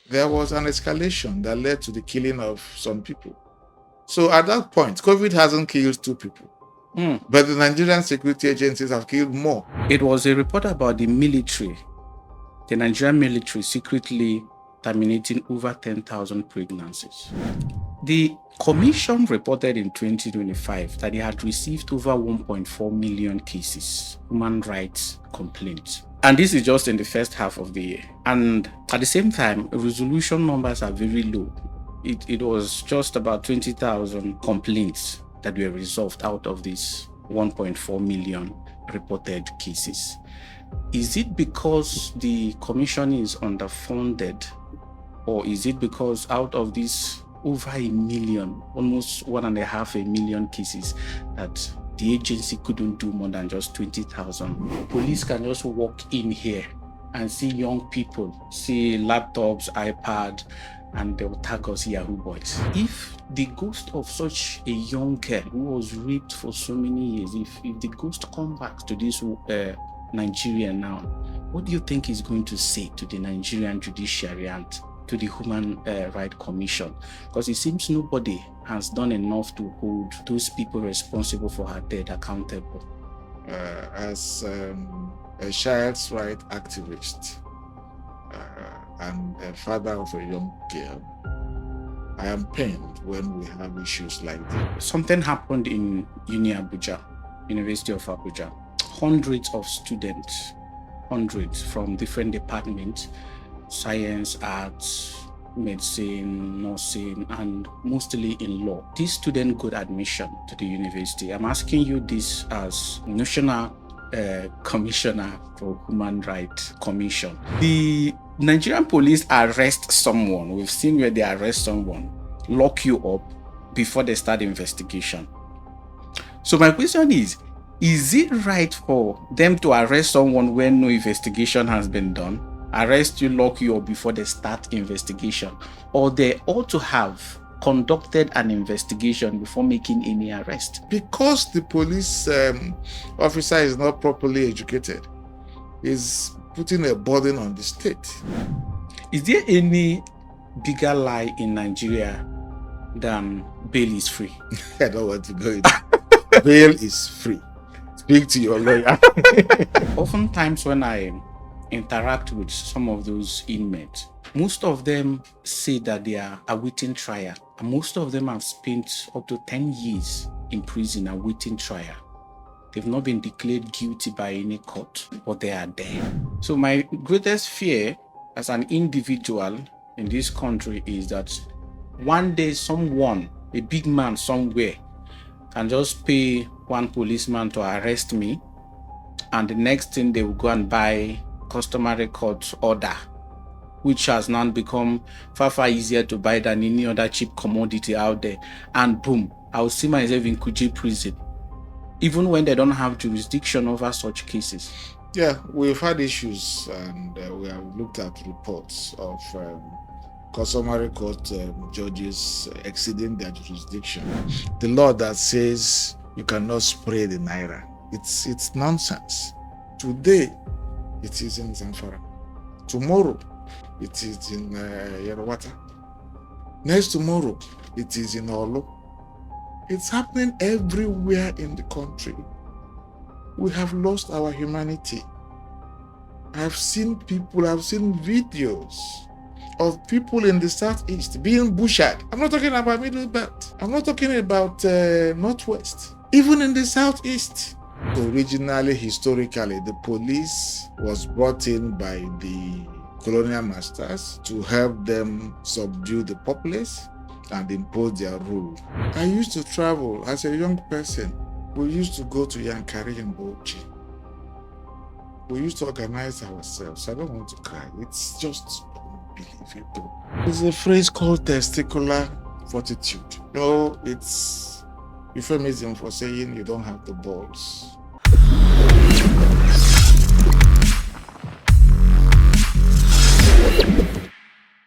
there was an escalation that led to the killing of some people. So at that point, COVID hasn't killed 2 people. But the Nigerian security agencies have killed more. It was a report about the military, the Nigerian military secretly terminating over 10,000 pregnancies. The commission reported in 2025 that they had received over 1.4 million cases, human rights complaints. And this is just in the first half of the year. And at the same time, resolution numbers are very low. It was just about 20,000 complaints that were resolved out of these 1.4 million reported cases. Is it because the commission is underfunded, or is it because out of these over a million, almost 1.5 million cases, that the agency couldn't do more than just 20,000? Police can just walk in here and see young people, see laptops, iPad, and they'll tag us Yahoo boys. If the ghost of such a young girl who was raped for so many years, if the ghost comes back to this Nigeria now, what do you think he's going to say to the Nigerian judiciary and to the Human Rights Commission? Because it seems nobody has done enough to hold those people responsible for her death accountable. As a child's rights activist and a father of a young girl, I am pained when we have issues like this. Something happened in Abuja, University of Abuja. Hundreds of students, from different departments, science, arts, medicine, nursing, and mostly in law. These students got admission to the university. I'm asking you this as National Commissioner for Human Rights Commission. The Nigerian police arrest someone. We've seen where they arrest someone, lock you up before they start the investigation. So my question is it right for them to arrest someone when no investigation has been done? Arrest you, lock you up before they start investigation? Or they ought to have conducted an investigation before making any arrest? Because the police officer is not properly educated, is putting a burden on the state. Is there any bigger lie in Nigeria than bail is free? I don't want to go into bail is free. Speak to your lawyer. Oftentimes when I interact with some of those inmates, most of them say that they are awaiting trial. And most of them have spent up to 10 years in prison awaiting trial. They've not been declared guilty by any court, but they are there. So my greatest fear as an individual in this country is that one day someone, a big man somewhere, can just pay one policeman to arrest me, and the next thing they will go and buy customary court order, which has now become far easier to buy than any other cheap commodity out there, and boom, I'll see myself in Kuje prison, even when they don't have jurisdiction over such cases. Yeah, we've had issues, and we have looked at reports of customary court judges exceeding their jurisdiction. The law that says you cannot spray the naira, it's nonsense. Today, it is in Zamfara. Tomorrow, it is in Yerwata. Next tomorrow, it is in Olo. It's happening everywhere in the country. We have lost our humanity. I've seen videos of people in the southeast being butchered. I'm not talking about Middle Belt. I'm not talking about Northwest. Even in the southeast. Originally, historically, the police was brought in by the colonial masters to help them subdue the populace and impose their rule. I used to travel as a young person. We used to go to Yankari and Bochi. We used to organize ourselves. I don't want to cry. It's just unbelievable. There's a phrase called testicular fortitude. No, it's euphemism for saying you don't have the balls.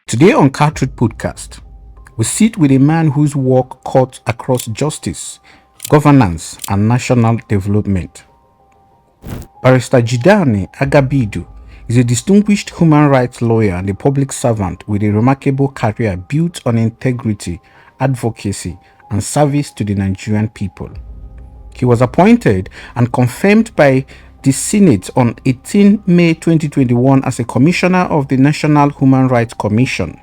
Today on KaaTruths Podcast, we sit with a man whose work cuts across justice, governance, and national development. Barrister Jideani Agabaidu is a distinguished human rights lawyer and a public servant with a remarkable career built on integrity, advocacy, and service to the Nigerian people. He was appointed and confirmed by the Senate on 18 May 2021 as a commissioner of the National Human Rights Commission,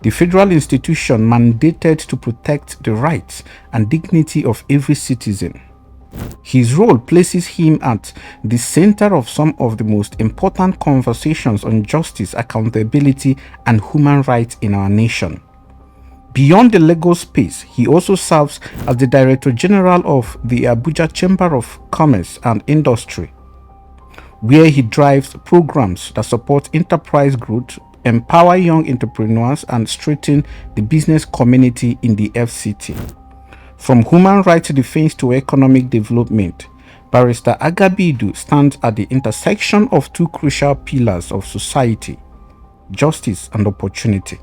the federal institution mandated to protect the rights and dignity of every citizen. His role places him at the center of some of the most important conversations on justice, accountability, and human rights in our nation. Beyond the legal space, he also serves as the Director General of the Abuja Chamber of Commerce and Industry, where he drives programs that support enterprise growth, empower young entrepreneurs, and strengthen the business community in the FCT. From human rights defense to economic development, Barrister Agabaidu stands at the intersection of two crucial pillars of society: justice and opportunity.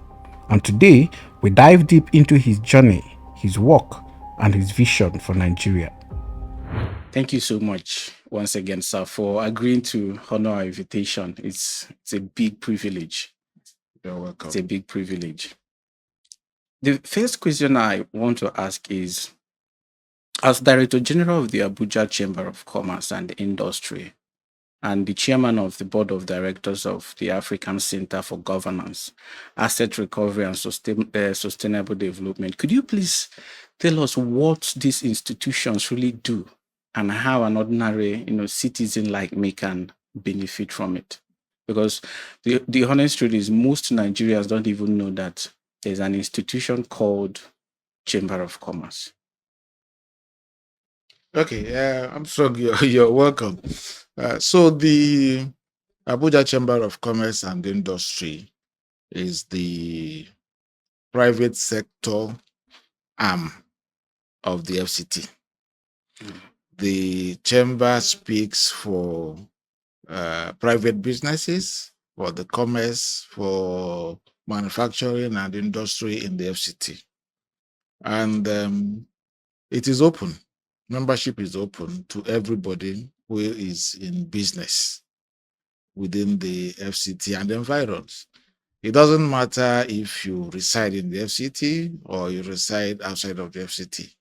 And today, we dive deep into his journey, his work, and his vision for Nigeria. Thank you so much once again, sir, for agreeing to honor our invitation. It's a big privilege. You're welcome. It's a big privilege. The first question I want to ask is, as Director General of the Abuja Chamber of Commerce and Industry and the Chairman of the Board of Directors of the African Center for Governance, Asset Recovery and Sustainable Development, could you please tell us what these institutions really do and how an ordinary citizen like me can benefit from it? Because the honest truth is most Nigerians don't even know that there's an institution called Chamber of Commerce. Okay, I'm strong. You're welcome. So the Abuja Chamber of Commerce and Industry is the private sector arm of the FCT. The chamber speaks for private businesses, for the commerce, for manufacturing and industry in the FCT. And it is open. Membership is open to everybody who is in business within the FCT and environs. It doesn't matter if you reside in the FCT or you reside outside of the FCT.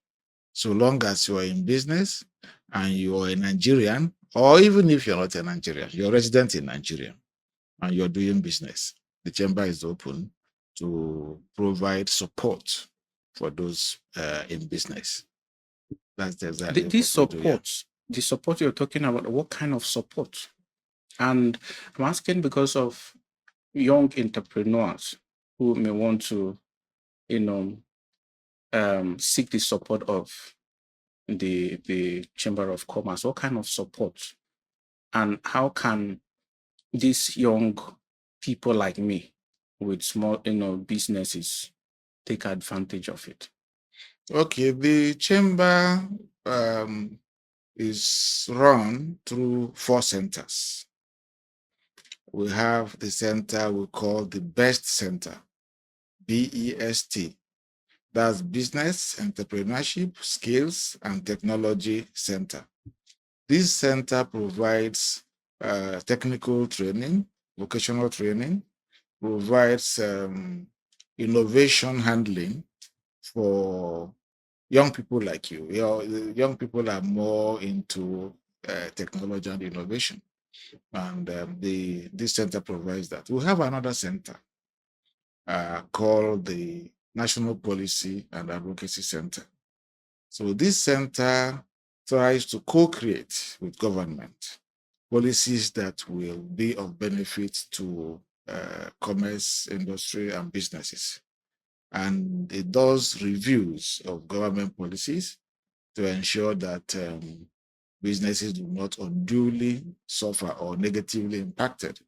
So long as you are in business and you are a Nigerian, or even if you're not a Nigerian, you're a resident in Nigeria and you're doing business, the chamber is open to provide support for those in business. That's exactly This support, the support you're talking about, what kind of support? And I'm asking because of young entrepreneurs who may want to, seek the support of the Chamber of Commerce. What kind of support? And how can these young people like me with small, businesses take advantage of it? Okay, the chamber is run through 4 centers. We have the center we call the BEST Center, BEST. That's Business, Entrepreneurship, Skills, and Technology Center. This center provides technical training, vocational training, provides innovation handling for young people like you. Young people are more into technology and innovation, and this center provides that. We have another center called the National Policy and Advocacy Center. So this center tries to co-create with government policies that will be of benefit to commerce, industry, and businesses. And it does reviews of government policies to ensure that businesses do not unduly suffer or negatively impacted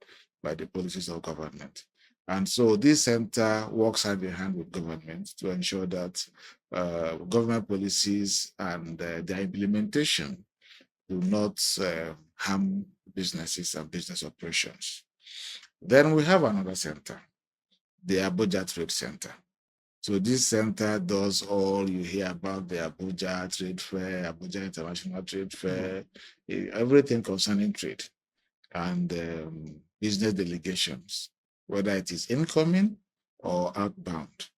by the policies of government. And so this center works hand in hand with government to ensure that government policies and their implementation do not harm businesses and business operations. Then we have another center, the Abuja Trade Center. So this center does all you hear about the Abuja Trade Fair, Abuja International Trade Fair, everything concerning trade. And business delegations, whether it is incoming or outbound.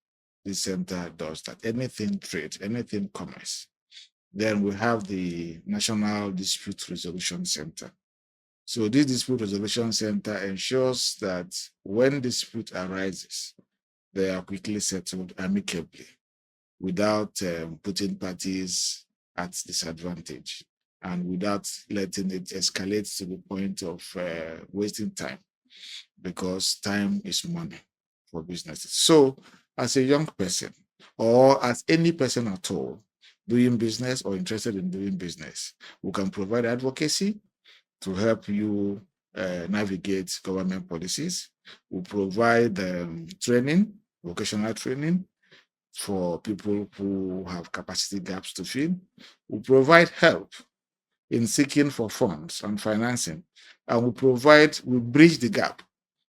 This center does that. Anything trade, anything commerce. Then we have the National Dispute Resolution Center. So this Dispute Resolution Center ensures that when dispute arises, they are quickly settled amicably without putting parties at disadvantage and without letting it escalate to the point of wasting time, because time is money for businesses. So as a young person or as any person at all doing business or interested in doing business, we can provide advocacy to help you navigate government policies. We provide training, vocational training for people who have capacity gaps to fill. We provide help in seeking for funds and financing, and we bridge the gap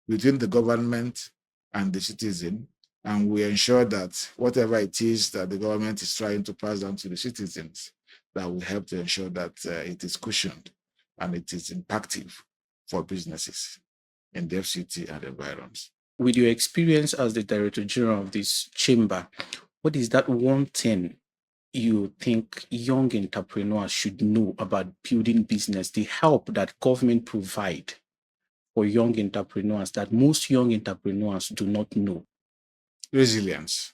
between the government and the citizen, and we ensure that whatever it is that the government is trying to pass down to the citizens, that we help to ensure that it is cushioned and it is impactful for businesses in the FCT and environs. With your experience as the Director General of this chamber, what is that one thing you think young entrepreneurs should know about building business, the help that government provide for young entrepreneurs that most young entrepreneurs do not know? Resilience,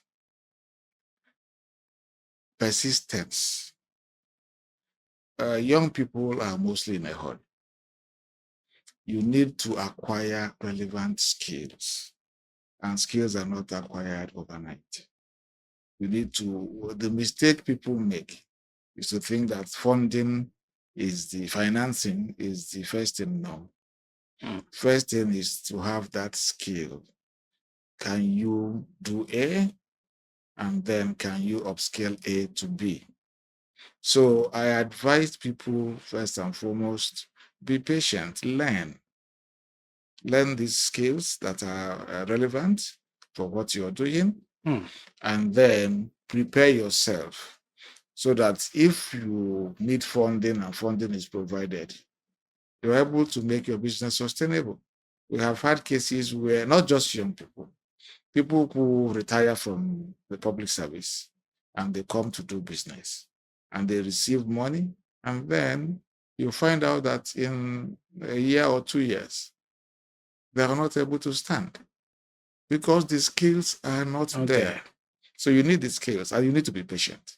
persistence. Young people are mostly in a hurry. You need to acquire relevant skills, and skills are not acquired overnight. The mistake people make is to think that financing is the first thing. No. First thing is to have that skill. Can you do A? And then can you upscale A to B? So I advise people, first and foremost, be patient, learn these skills that are relevant for what you're doing, and then prepare yourself so that if you need funding and funding is provided, you're able to make your business sustainable. We have had cases where not just young people who retire from the public service and they come to do business and they receive money, and then you find out that in a year or 2 years, they are not able to stand because the skills are not there. So you need the skills and you need to be patient,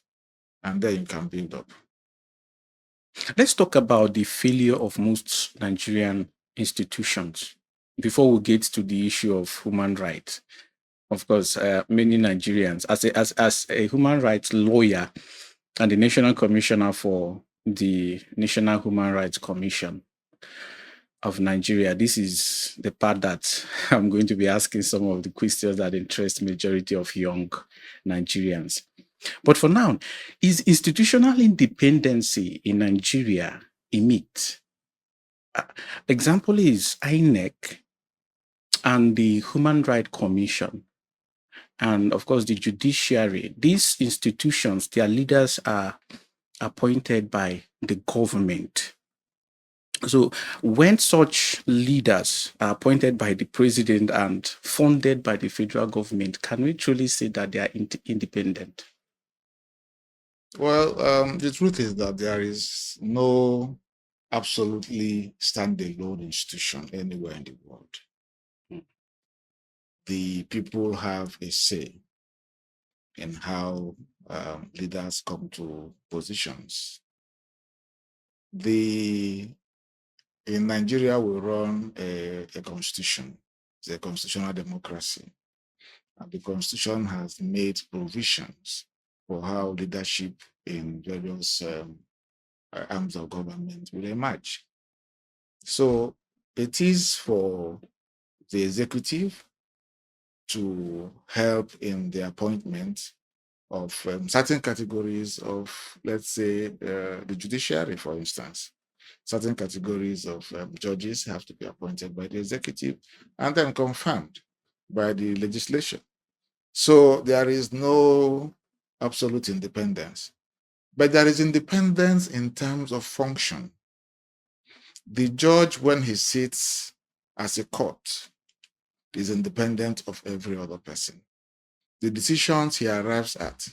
and then you can build up. Let's talk about the failure of most Nigerian institutions before we get to the issue of human rights. Of course, many Nigerians, as a human rights lawyer and the National Commissioner for the National Human Rights Commission of Nigeria, this is the part that I'm going to be asking some of the questions that interest majority of young Nigerians. But for now, is institutional independency in Nigeria a myth? Example is INEC and the Human Rights Commission, and of course the judiciary. These institutions, their leaders are appointed by the government. So when such leaders are appointed by the president and funded by the federal government, can we truly say that they are independent? Well, the truth is that there is no absolutely standalone institution anywhere in the world. The people have a say in how leaders come to positions. In Nigeria, we run a constitution. It's a constitutional democracy. And the constitution has made provisions for how leadership in various arms of government will emerge. So it is for the executive to help in the appointment of certain categories of, let's say, the judiciary, for instance. Certain categories of judges have to be appointed by the executive and then confirmed by the legislation. So there is no absolute independence, but there is independence in terms of function. The judge, when he sits as a court, is independent of every other person. The decisions he arrives at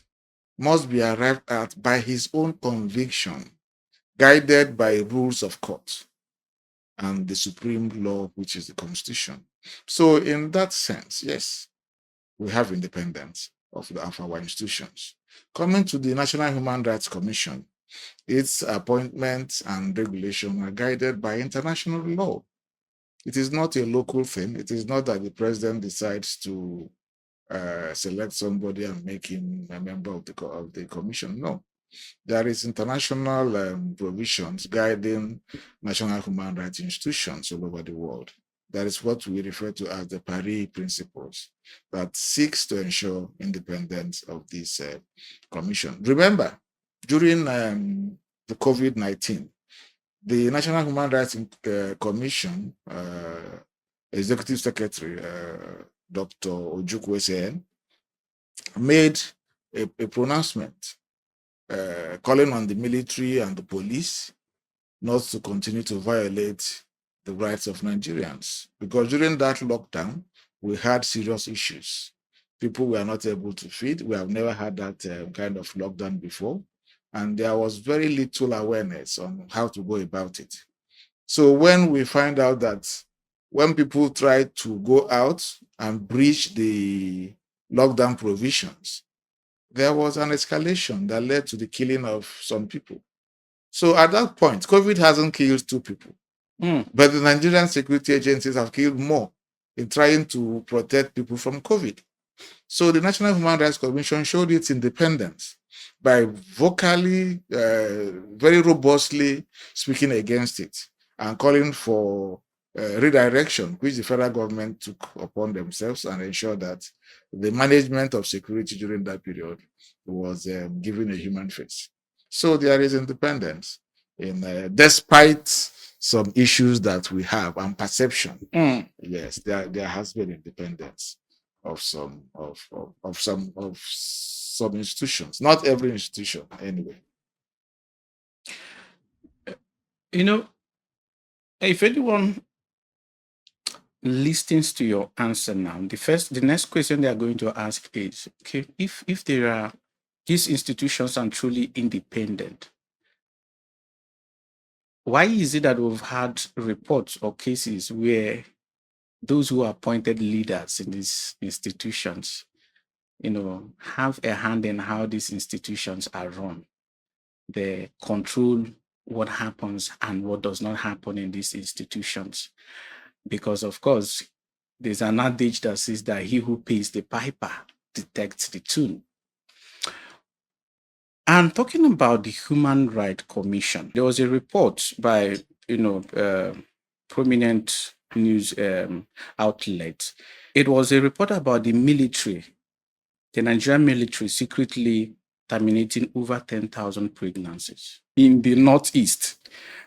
must be arrived at by his own conviction, guided by rules of court and the supreme law, which is the Constitution. So, in that sense, yes, we have independence of our institutions. Coming to the National Human Rights Commission, its appointments and regulation are guided by international law. It is not a local thing. It is not that the president decides to select somebody and make him a member of the commission. No, there is international provisions guiding national human rights institutions all over the world. That is what we refer to as the Paris Principles, that seeks to ensure independence of this commission. Remember, during the COVID-19, the National Human Rights Commission Executive Secretary Dr. Ojukwu made a pronouncement calling on the military and the police not to continue to violate the rights of Nigerians. Because during that lockdown, we had serious issues. People were not able to feed. We have never had that kind of lockdown before. And there was very little awareness on how to go about it. So when we find out that when people try to go out and breach the lockdown provisions, there was an escalation that led to the killing of some people. So at that point, COVID hasn't killed 2 people, but the Nigerian security agencies have killed more in trying to protect people from COVID. So the National Human Rights Commission showed its independence by vocally, very robustly speaking against it and calling for redirection, which the federal government took upon themselves, and ensure that the management of security during that period was given a human face. So there is independence, despite some issues that we have and perception. Yes, there has been independence of some institutions. Not every institution, anyway. If anyone listens to your answer now, the next question they are going to ask is, okay, if these institutions are truly independent, why is it that we've had reports or cases where those who are appointed leaders in these institutions, have a hand in how these institutions are run? They control what happens and what does not happen in these institutions. Because, of course, there's an adage that says that he who pays the piper detects the tune. And talking about the Human Rights Commission, there was a report by, prominent news outlets. It was a report about the Nigerian military secretly terminating over 10,000 pregnancies in the Northeast.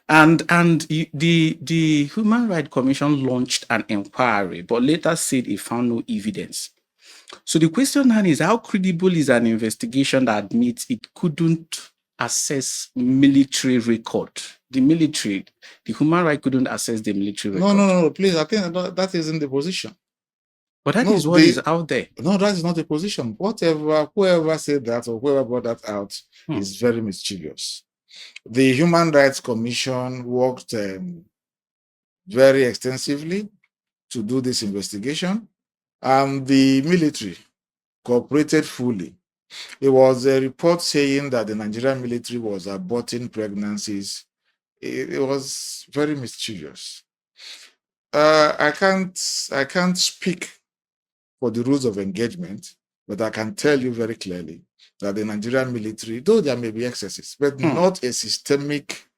And the Human Rights Commission launched an inquiry, but later said it found no evidence. So the question now is, how credible is an investigation that admits it couldn't assess military record? The Human Rights couldn't assess the military record. No, please. I think that isn't the position. But that is what is out there. No, that is not the position. Whoever said that or whoever brought that out is very mischievous. The Human Rights Commission worked very extensively to do this investigation, and the military cooperated fully. It was a report saying that the Nigerian military was aborting pregnancies. It was very mischievous. I can't speak for the rules of engagement, but I can tell you very clearly that the Nigerian military, though there may be excesses, but not a systemic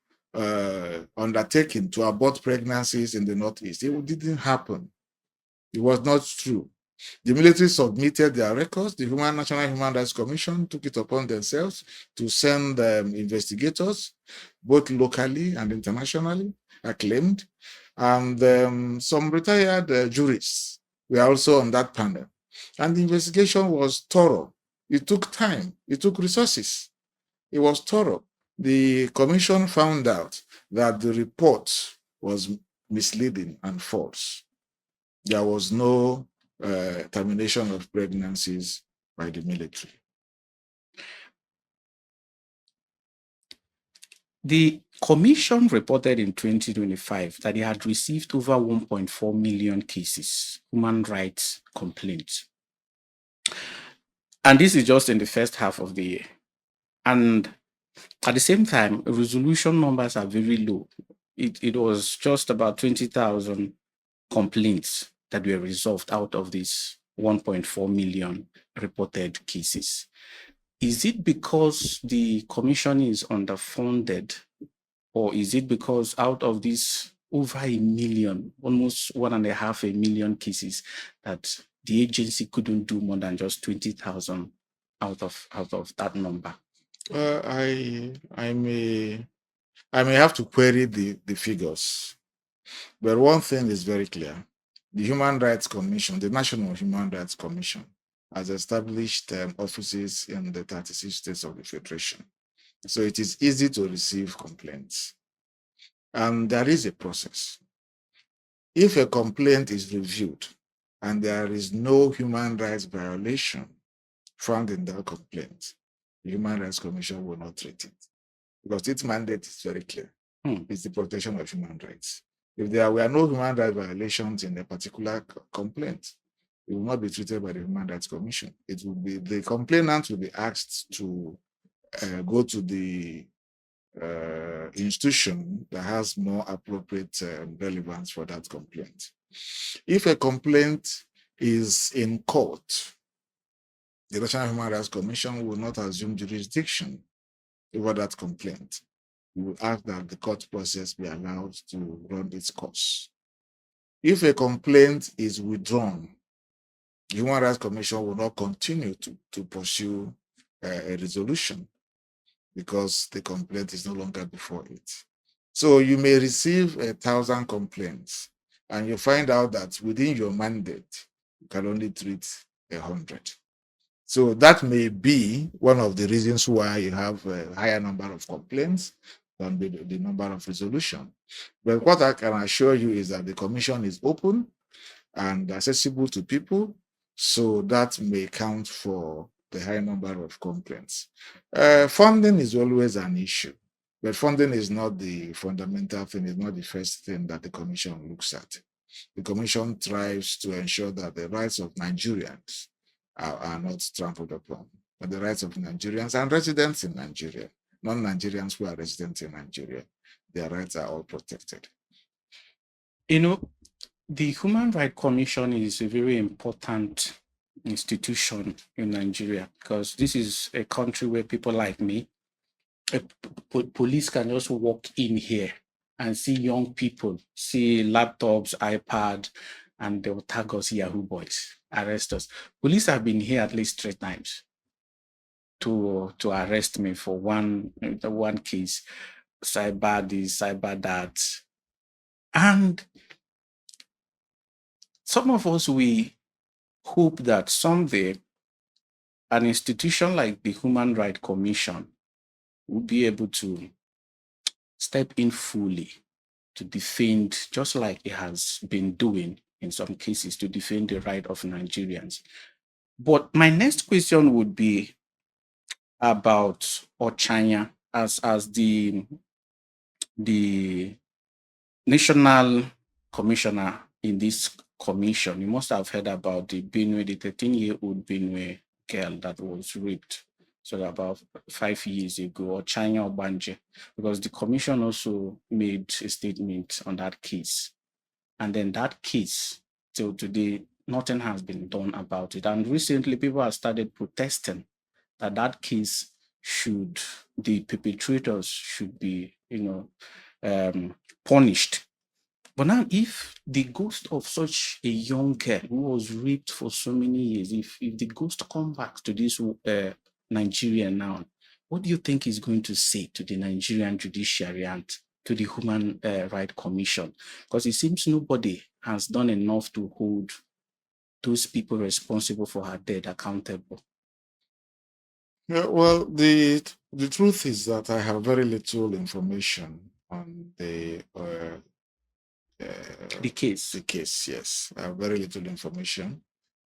undertaking to abort pregnancies in the Northeast. It didn't happen. It was not true. The military submitted their records. The National Human Rights Commission took it upon themselves to send investigators, both locally and internationally, acclaimed. And some retired jurists were also on that panel. And the investigation was thorough. It took time. It took resources. It was thorough. The commission found out that the report was misleading and false. there was no termination of pregnancies by the military. The commission reported in 2025 that they had received over 1.4 million cases, human rights complaints. And this is just in the first half of the year. And at the same time, resolution numbers are very low. It was just about 20,000 complaints that were resolved out of these 1.4 million reported cases. Is it because the commission is underfunded, or is it because out of these over a million, almost 1.5 million cases, that the agency couldn't do more than just 20,000 out of that number? I may have to query the figures, but one thing is very clear: the Human Rights Commission, the National Human Rights Commission, has established offices in the 36 states of the Federation, so it is easy to receive complaints, and there is a process. If a complaint is reviewed and there is no human rights violation found in that complaint, the Human Rights Commission will not treat it, because its mandate is very clear. It's the protection of human rights. If there were no human rights violations in a particular complaint, it will not be treated by the Human Rights Commission. It will be the complainant will be asked to go to the institution that has more appropriate relevance for that complaint. If a complaint is in court, the National Human Rights Commission will not assume jurisdiction over that complaint. We will ask that the court process be allowed to run its course. If a complaint is withdrawn, the Human Rights Commission will not continue to pursue a resolution, because the complaint is no longer before it. So you may receive 1,000 complaints, and you find out that within your mandate, you can only treat 100. So that may be one of the reasons why you have a higher number of complaints than the number of resolution. But what I can assure you is that the commission is open and accessible to people, so that may count for the high number of complaints. Funding is always an issue, but funding is not the fundamental thing, it's not the first thing that the commission looks at. The commission tries to ensure that the rights of Nigerians are not trampled upon, but the rights of Nigerians and residents in Nigeria, non-Nigerians who are residents in Nigeria, their rights are all protected. You know, the Human Rights Commission is a very important institution in Nigeria, because this is a country where people like me, police can just walk in here and see young people, see laptops, iPad, and they'll tag us Yahoo boys, arrest us. Police have been here at least 3 times to arrest me for one case, cyber this, cyber that. And some of us, we hope that someday an institution like the Human Rights Commission will be able to step in fully to defend, just like it has been doing in some cases, to defend the right of Nigerians. But my next question would be about Ochanya as the national commissioner in this commission. You must have heard about the 13-year-old Benue girl that was raped. So about 5 years ago, Ochanya Obanje, because the commission also made a statement on that case. And then that case, till today, nothing has been done about it. And recently, people have started protesting that case the perpetrators should be, punished. But now, if the ghost of such a young girl who was raped for so many years, if the ghost comes back to this Nigerian now, what do you think is going to say to the Nigerian judiciary and to the Human Rights Commission? Because it seems nobody has done enough to hold those people responsible for her death accountable. Yeah, well, the truth is that I have very little information on the The case. The case, yes. I have very little information.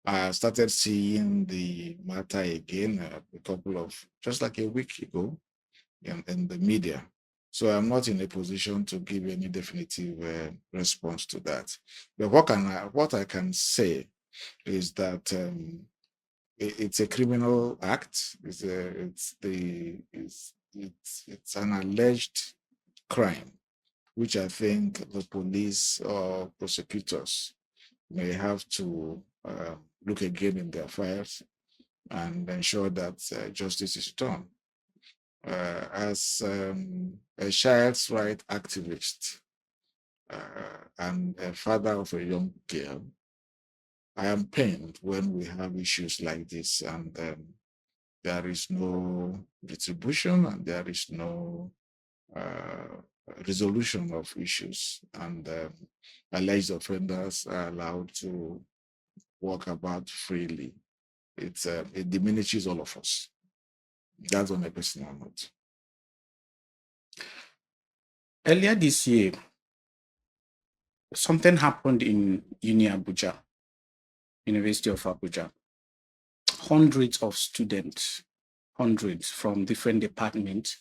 I started seeing the matter again a couple of, just like a week ago in the media. So I'm not in a position to give any definitive response to that. But what I can say is that it's a criminal act. It's an alleged crime, which I think the police or prosecutors may have to look again in their files and ensure that justice is done. As a child's right activist and a father of a young girl, I am pained when we have issues like this and there is no retribution and there is no uh, resolution of issues, and alleged offenders are allowed to walk about freely. It diminishes all of us. That's on a personal note. Earlier this year, something happened in Abuja, University of Abuja. Hundreds of students, hundreds from different departments,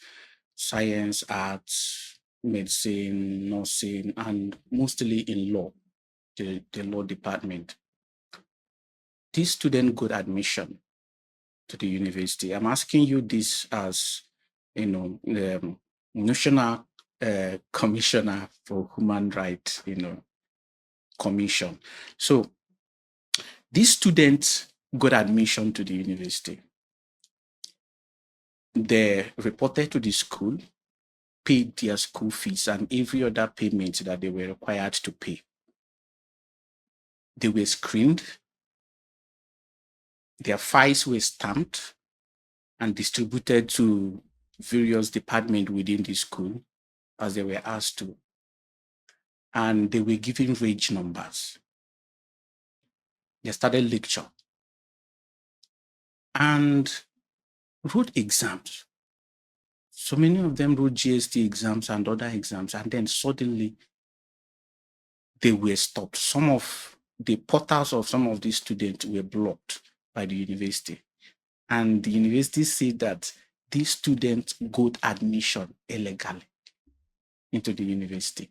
science, arts, medicine, nursing, and mostly in law, the law department. These students got admission to the university. I'm asking you this as, the National Commissioner for Human Rights, commission. So these students got admission to the university. They reported to the school, paid their school fees and every other payment that they were required to pay. They were screened, their files were stamped and distributed to various departments within the school as they were asked to. And they were given reg numbers. They started lecture and wrote exams. So many of them wrote GST exams and other exams, and then suddenly they were stopped. Some of the portals of some of these students were blocked by the university. And the university said that these students got admission illegally into the university.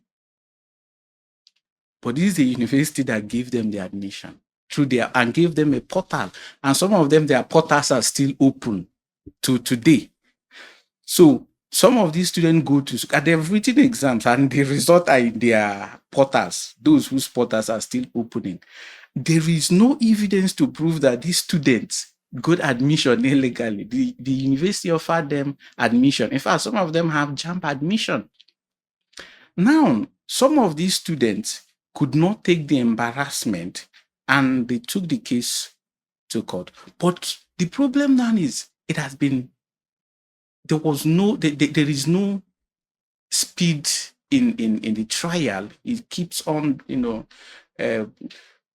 But this is the university that gave them the admission through and gave them a portal. And some of them, their portals are still open to today. So some of these students go to school and they've written exams and the result are in their portals, those whose portals are still opening. There is no evidence to prove that these students got admission illegally. The university offered them admission. In fact, some of them have jump admission. Now, some of these students could not take the embarrassment and they took the case to court. But the problem now is there is no speed in the trial. It keeps on,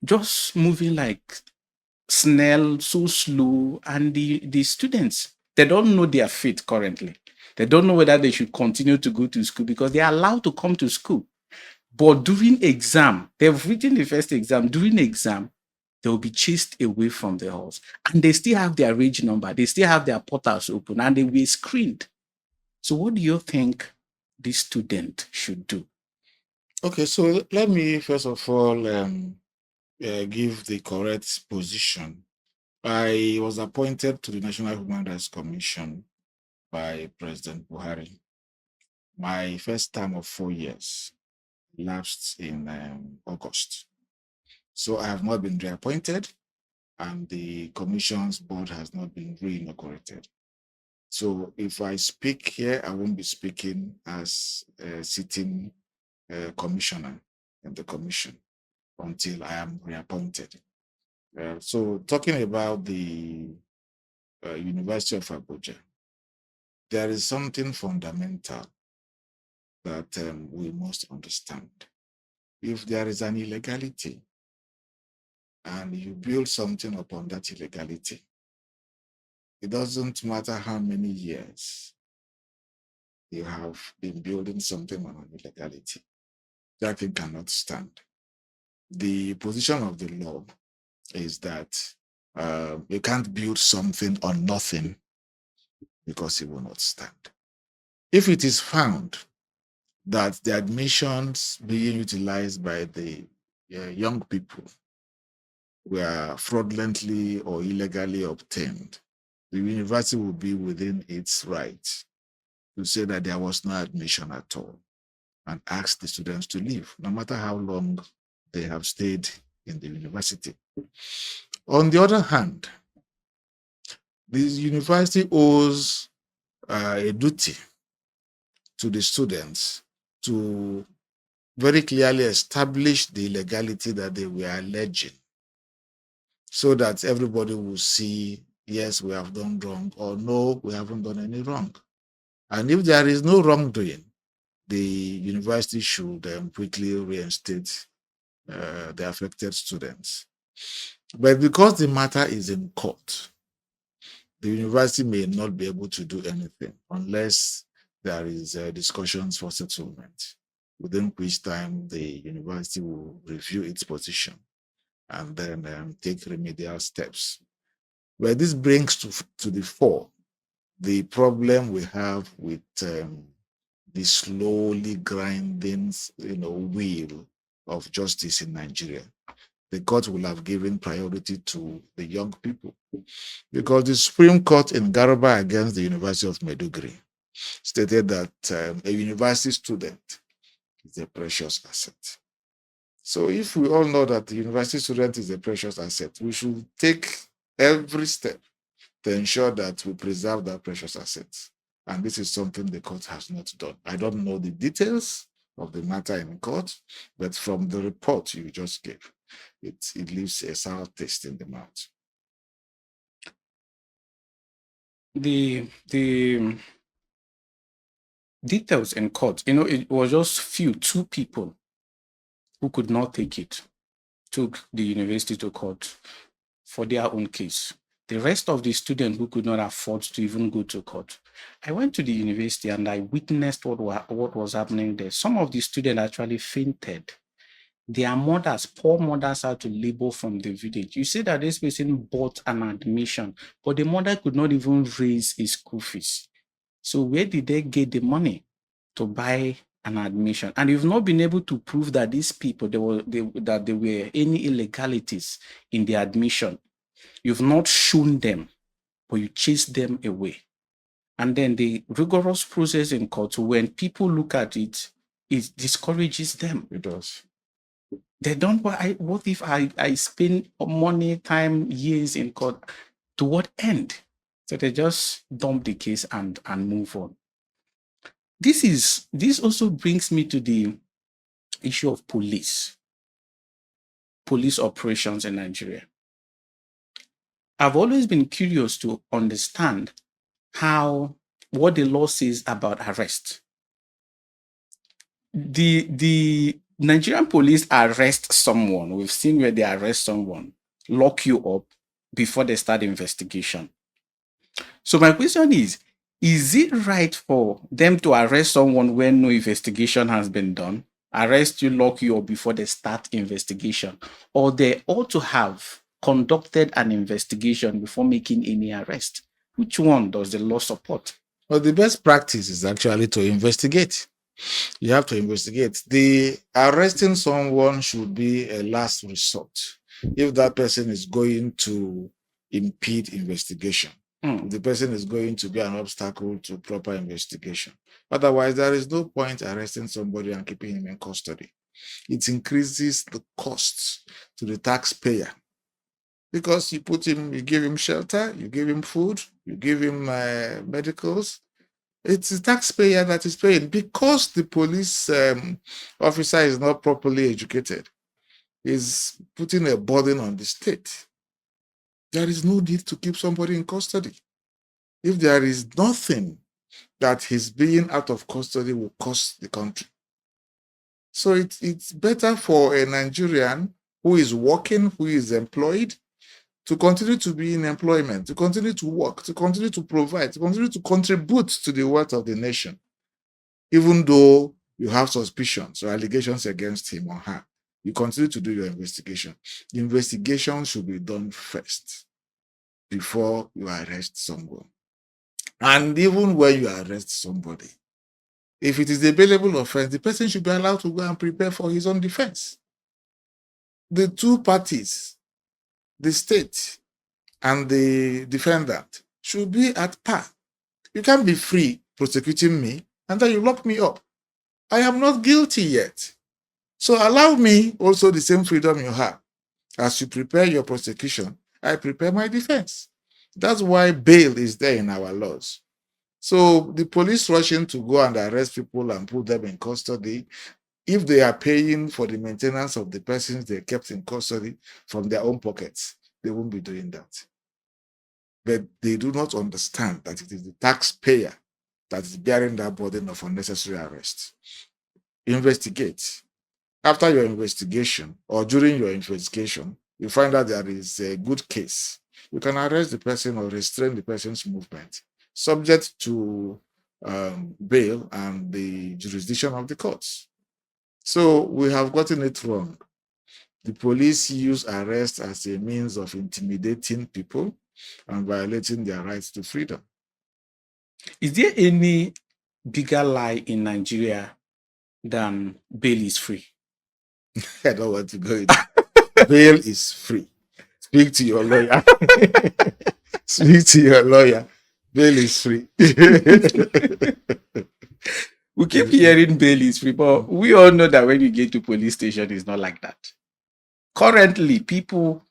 just moving like snail, so slow. And the students, they don't know their fate currently. They don't know whether they should continue to go to school because they are allowed to come to school. But during exam, they've written the first exam. During exam, they will be chased away from the halls. And they still have their reg number. They still have their portals open and they will be screened. So what do you think this student should do? Okay, so let me first of all give the correct position. I was appointed to the National Human Rights Commission by President Buhari. My first term of 4 years lapsed in August. So I have not been reappointed and the commission's board has not been re-inaugurated. So if I speak here, I won't be speaking as a sitting commissioner in the commission until I am reappointed. So talking about the University of Abuja, there is something fundamental that we must understand. If there is an illegality and you build something upon that illegality, it doesn't matter how many years you have been building something on an illegality. that thing cannot stand. The position of the law is that you can't build something on nothing because it will not stand. If it is found that the admissions being utilized by the young people were fraudulently or illegally obtained, the university will be within its right to say that there was no admission at all and ask the students to leave, no matter how long they have stayed in the university. On the other hand, the university owes a duty to the students to very clearly establish the illegality that they were alleging, so that everybody will see, yes, we have done wrong, or no, we haven't done any wrong. And if there is no wrongdoing, the university should quickly reinstate the affected students. But because the matter is in court, the university may not be able to do anything unless there is discussions for settlement, within which time the university will review its position and then take remedial steps. But this brings to the fore the problem we have with the slowly grinding, wheel of justice in Nigeria. The court will have given priority to the young people, because the Supreme Court in Garba against the University of Maiduguri stated that a university student is a precious asset. So if we all know that the university student is a precious asset, we should take every step to ensure that we preserve that precious asset. And this is something the court has not done. I don't know the details of the matter in court, but from the report you just gave, it leaves a sour taste in the mouth. The details in court, it was just two people who could not take it, took the university to court for their own case. The rest of the students who could not afford to even go to court. I went to the university and I witnessed what was happening there. Some of the students actually fainted. Their mothers, poor mothers, had to labor from the village. You say that this person bought an admission, but the mother could not even raise his school fees. So where did they get the money to buy an admission? And you've not been able to prove that these people, that there were any illegalities in the admission. You've not shown them, but you chased them away. And then the rigorous process in court, when people look at it, it discourages them. It does. They don't, what if I spend money, time, years in court? To what end? So they just dump the case and move on. This also brings me to the issue of police operations in Nigeria. I've always been curious to understand what the law says about arrest. The Nigerian police arrest someone. We've seen where they arrest someone, lock you up before they start investigation. So my question is it right for them to arrest someone when no investigation has been done, arrest you, lock you up before they start investigation, or they ought to have conducted an investigation before making any arrest? Which one does the law support? Well, the best practice is actually to investigate. You have to investigate. The arresting someone should be a last resort if that person is going to impede investigation. The person is going to be an obstacle to proper investigation. Otherwise, there is no point arresting somebody and keeping him in custody. It increases the costs to the taxpayer, because you give him shelter, you give him food, you give him medicals. It's the taxpayer that is paying, because the police officer is not properly educated. Is putting a burden on the state. There is no need to keep somebody in custody if there is nothing that his being out of custody will cost the country. So it's better for a Nigerian who is working, who is employed, to continue to be in employment, to continue to work, to continue to provide, to continue to contribute to the wealth of the nation, even though you have suspicions or allegations against him or her, you continue to do your investigation. The investigation should be done first before you arrest someone. And even when you arrest somebody, if it is a bailable offense, the person should be allowed to go and prepare for his own defense. The two parties, the state and the defendant, should be at par. You can't be free prosecuting me and then you lock me up. I am not guilty yet. So allow me also the same freedom you have. As you prepare your prosecution, I prepare my defense. That's why bail is there in our laws. So the police rushing to go and arrest people and put them in custody, if they are paying for the maintenance of the persons they kept in custody from their own pockets, they won't be doing that. But they do not understand that it is the taxpayer that is bearing that burden of unnecessary arrest. Investigate. After your investigation or during your investigation, you find out there is a good case, you can arrest the person or restrain the person's movement, subject to bail and the jurisdiction of the courts. So we have gotten it wrong. The police use arrest as a means of intimidating people and violating their rights to freedom. Is there any bigger lie in Nigeria than bail is free? I don't want to go into bail is free. Speak to your lawyer. Speak to your lawyer. Bail is free. We keep hearing bail is free, but we all know that when you get to police station, it's not like that. Currently, people,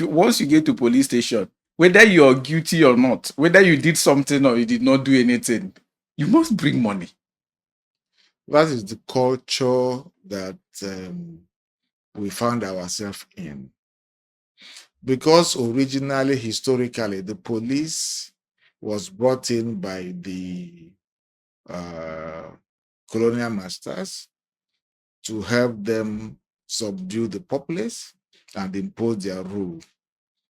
once you get to police station, whether you're guilty or not, whether you did something or you did not do anything, you must bring money. That is the culture that we found ourselves in. Because originally, historically, the police was brought in by the colonial masters to help them subdue the populace and impose their rule.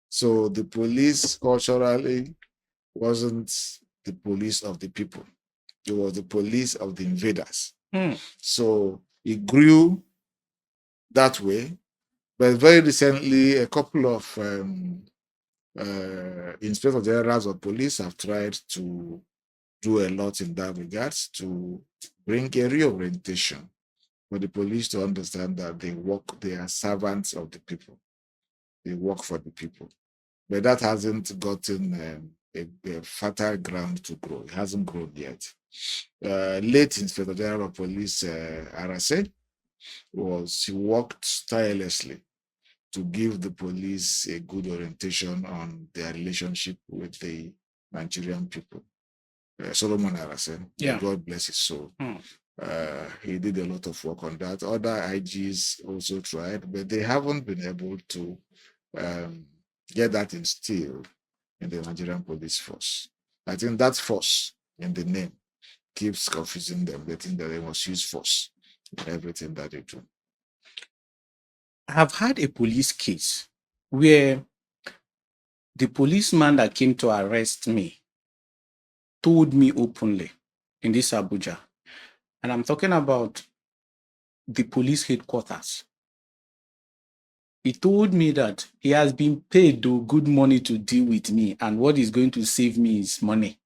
So the police culturally wasn't the police of the people. It was the police of the invaders. So it grew that way. But very recently, a couple of inspector generals of police have tried to do a lot in that regards to bring a reorientation for the police to understand that they are servants of the people. They work for the people. But that hasn't gotten a fertile ground to grow. It hasn't grown yet. Late Inspector General of Police Arase he worked tirelessly to give the police a good orientation on their relationship with the Nigerian people. Solomon Arase, God bless his soul. He did a lot of work on that. Other IGs also tried, but they haven't been able to get that instilled in the Nigerian police force. I think that force in the name keeps confusing them. They think that they must use force in everything that they do. I have had a police case where the policeman that came to arrest me told me openly in this Abuja, and I'm talking about the police headquarters. He told me that he has been paid good money to deal with me, and what is going to save me is money.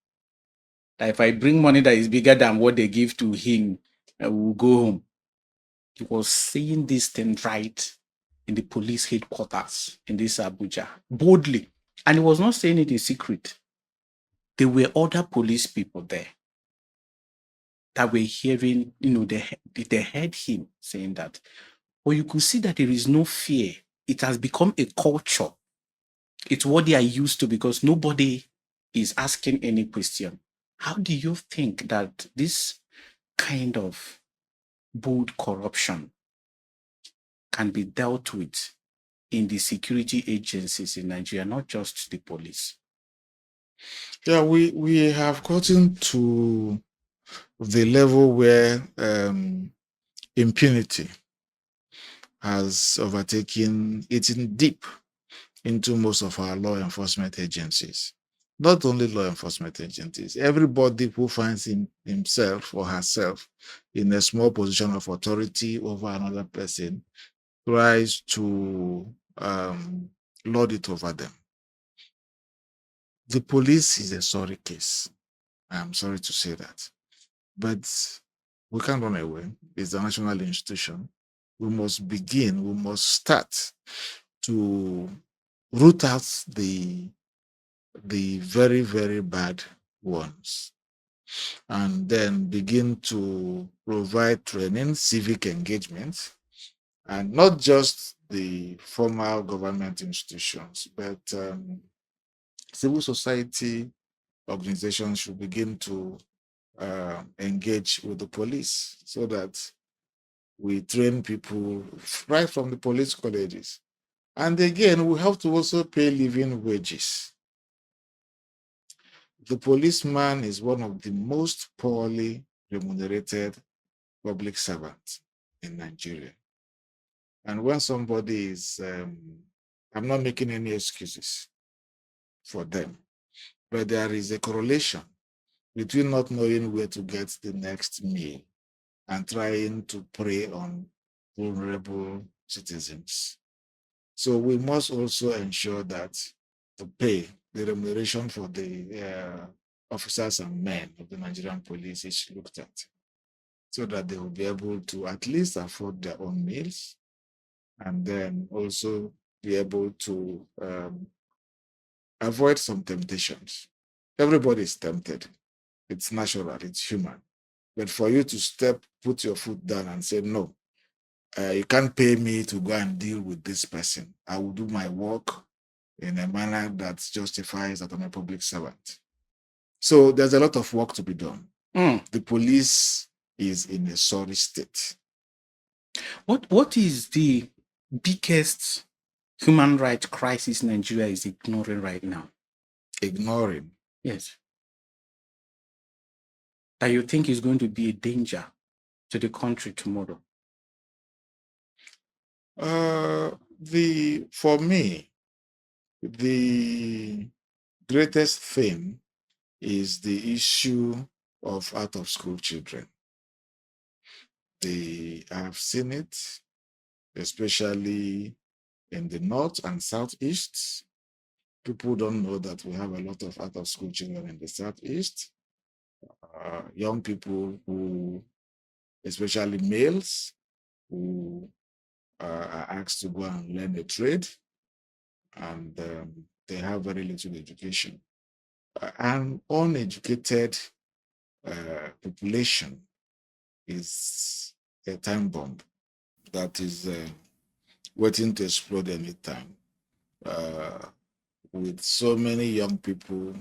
That if I bring money that is bigger than what they give to him, I will go home. He was saying this thing right in the police headquarters in this Abuja, boldly. And he was not saying it in secret. There were other police people there that were hearing, they heard him saying that. But you could see that there is no fear. It has become a culture. It's what they are used to because nobody is asking any question. How do you think that this kind of bold corruption can be dealt with in the security agencies in Nigeria, not just the police? Yeah, we have gotten to the level where impunity has overtaken, eaten deep into most of our law enforcement agencies. not only law enforcement agencies, everybody who finds himself or herself in a small position of authority over another person tries to lord it over them. The police is a sorry case. I'm sorry to say that. But we can't run away. It's a national institution. We must start to root out the very, very bad ones, and then begin to provide training, civic engagement, and not just the formal government institutions, but civil society organizations should begin to engage with the police so that we train people right from the police colleges. And again, we have to also pay living wages. The policeman is one of the most poorly remunerated public servants in Nigeria. And when somebody is, I'm not making any excuses for them, but there is a correlation between not knowing where to get the next meal and trying to prey on vulnerable citizens. So we must also ensure that the pay, the remuneration for the officers and men of the Nigerian police is looked at so that they will be able to at least afford their own meals and then also be able to avoid some temptations. Everybody is tempted. It's natural, it's human. But for you to put your foot down and say, no, you can't pay me to go and deal with this person. I will do my work in a manner that justifies that I'm a public servant. So there's a lot of work to be done. The police is in a sorry state. What is the biggest human rights crisis Nigeria is ignoring right now? Ignoring? Yes. That you think is going to be a danger to the country tomorrow? For me, the greatest thing is the issue of out-of-school children. I have seen it, especially in the north and southeast. People don't know that we have a lot of out-of-school children in the southeast. Young people who, especially males, who are asked to go and learn a trade, and they have very little education. An uneducated population is a time bomb that is waiting to explode anytime. With so many young people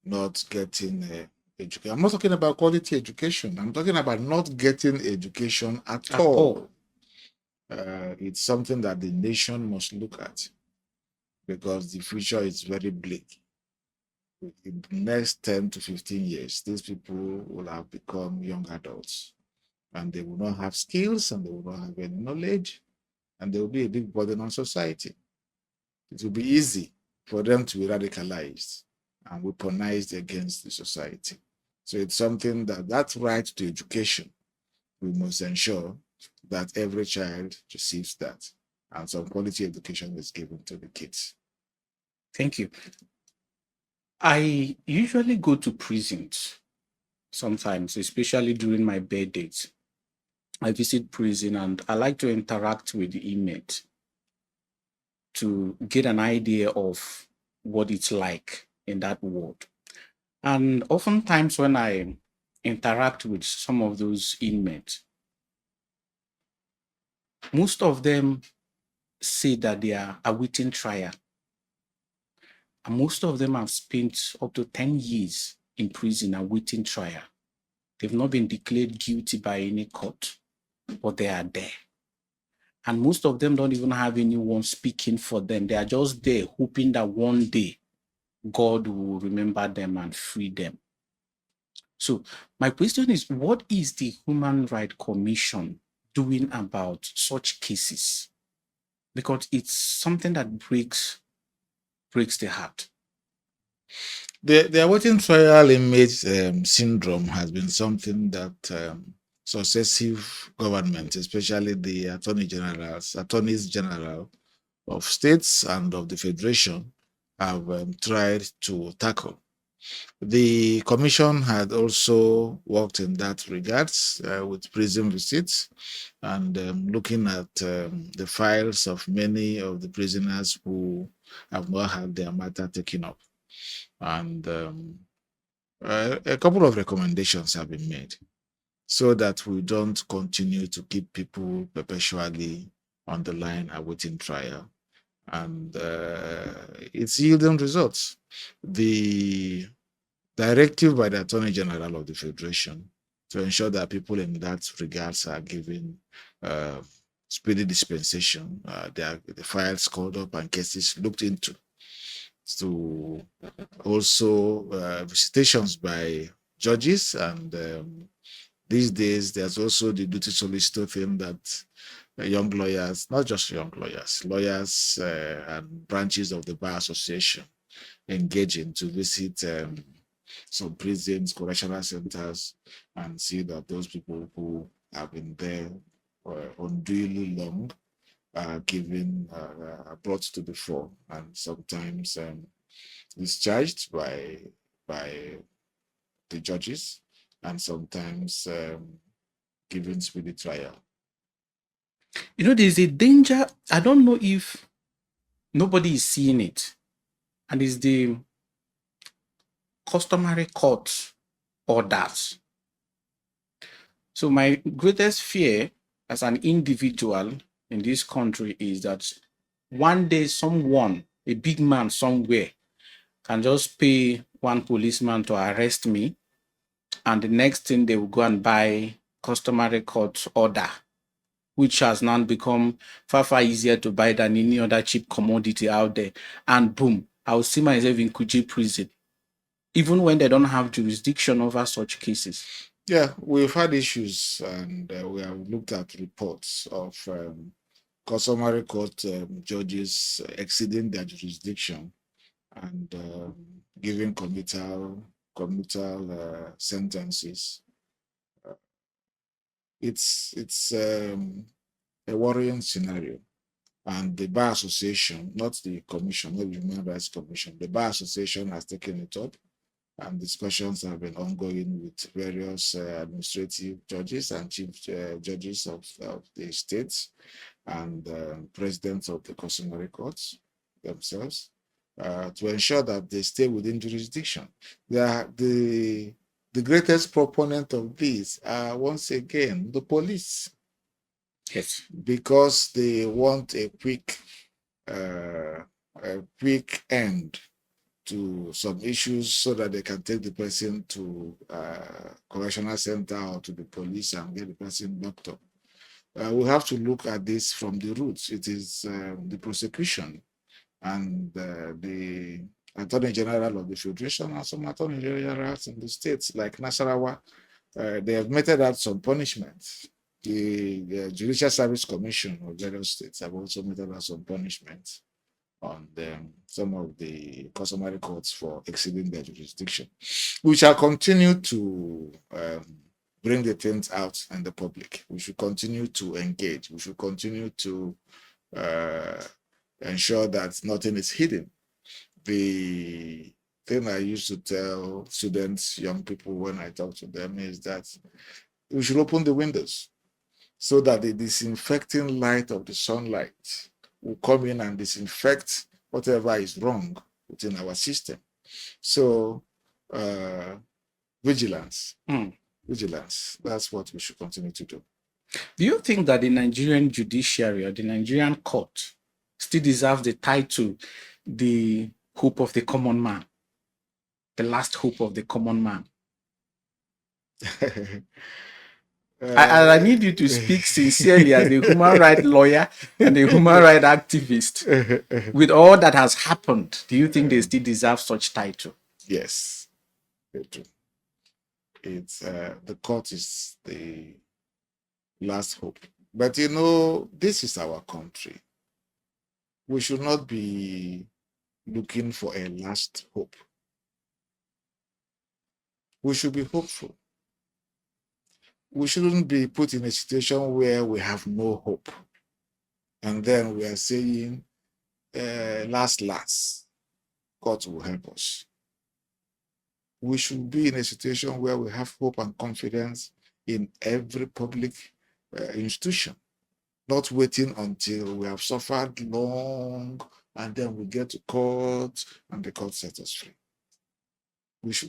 not getting education. I'm not talking about quality education. I'm talking about not getting education at all. It's something that the nation must look at because the future is very bleak. In the next 10 to 15 years, these people will have become young adults and they will not have skills and they will not have any knowledge and they will be a big burden on society. It will be easy for them to be radicalized and weaponized against the society. So it's something that right to education, we must ensure that every child receives that and some quality education is given to the kids. Thank you. I usually go to prisons sometimes, especially during my birthdays. I visit prison and I like to interact with the inmates to get an idea of what it's like in that ward. And oftentimes when I interact with some of those inmates, most of them say that they are awaiting trial. And most of them have spent up to 10 years in prison awaiting trial. They've not been declared guilty by any court, but they are there. And most of them don't even have anyone speaking for them. They are just there hoping that one day God will remember them and free them. So my question is, what is the Human Rights Commission doing about such cases? Because it's something that breaks the heart. The awaiting trial inmate syndrome has been something that successive governments, especially the attorneys general of states and of the federation, have tried to tackle. The commission had also worked in that regards with prison visits and looking at the files of many of the prisoners who have not had their matter taken up. And a couple of recommendations have been made so that we don't continue to keep people perpetually on the line awaiting trial. And it's yielding results. The directive by the Attorney General of the Federation to ensure that people in that regards are given speedy dispensation, the files called up and cases looked into, to also visitations by judges. And these days, there's also the duty solicitor thing that young lawyers, not just young lawyers, lawyers and branches of the Bar Association engage in to visit some prisons, correctional centers, and see that those people who have been there unduly long are given brought to the fore, and sometimes discharged by the judges, and sometimes given speedy trial. There's a danger. I don't know if nobody is seeing it, and it's the customary court orders. So my greatest fear as an individual in this country is that one day someone, a big man somewhere, can just pay one policeman to arrest me, and the next thing they will go and buy customary court order, which has now become far, far easier to buy than any other cheap commodity out there. And boom, I'll see myself in Kuje prison, even when they don't have jurisdiction over such cases. Yeah, we've had issues, and we have looked at reports of customary court judges exceeding their jurisdiction and giving commutal sentences. It's a worrying scenario, and the Bar Association, not the Commission, not the Human Rights Commission, the Bar Association has taken it up, and discussions have been ongoing with various administrative judges and chief judges of the states and presidents of the customary courts themselves to ensure that they stay within jurisdiction. The greatest proponent of this are once again the police. Yes. Because they want a quick end to some issues so that they can take the person to correctional center or to the police and get the person locked up. We have to look at this from the roots. It is the prosecution and the Attorney General of the Federation and some Attorney Generals in the states like Nasarawa. They have meted out some punishments. The Judicial Service Commission of various states have also meted out some punishments on some of the customary courts for exceeding their jurisdiction. We shall continue to bring the things out in the public. We should continue to engage. We should continue to ensure that nothing is hidden. The thing I used to tell students, young people, when I talk to them is that we should open the windows so that the disinfecting light of the sunlight will come in and disinfect whatever is wrong within our system. So, vigilance. Vigilance. That's what we should continue to do. Do you think that the Nigerian judiciary or the Nigerian court still deserves the title, the hope of the common man, the last hope of the common man? I need you to speak sincerely as a human rights lawyer and a human rights activist. With all that has happened, do you think they still deserve such title? Yes, they do. It's the court is the last hope. But this is our country. We should not be looking for a last hope. We should be hopeful. We shouldn't be put in a situation where we have no hope. And then we are saying, last, God will help us. We should be in a situation where we have hope and confidence in every public institution, not waiting until we have suffered long and then we get to court and the court sets us free.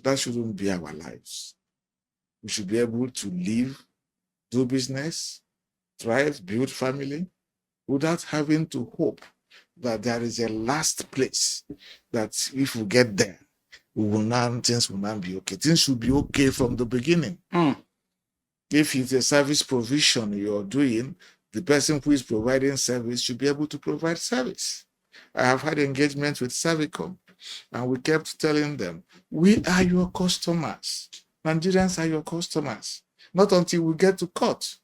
That shouldn't be our lives. We should be able to live, do business, thrive, build family, without having to hope that there is a last place that if we get there, things will not be okay. Things should be okay from the beginning. If it's a service provision you're doing, the person who is providing service should be able to provide service. I have had engagements with Servicom, and we kept telling them, we are your customers. Nigerians are your customers. Not until we get to court.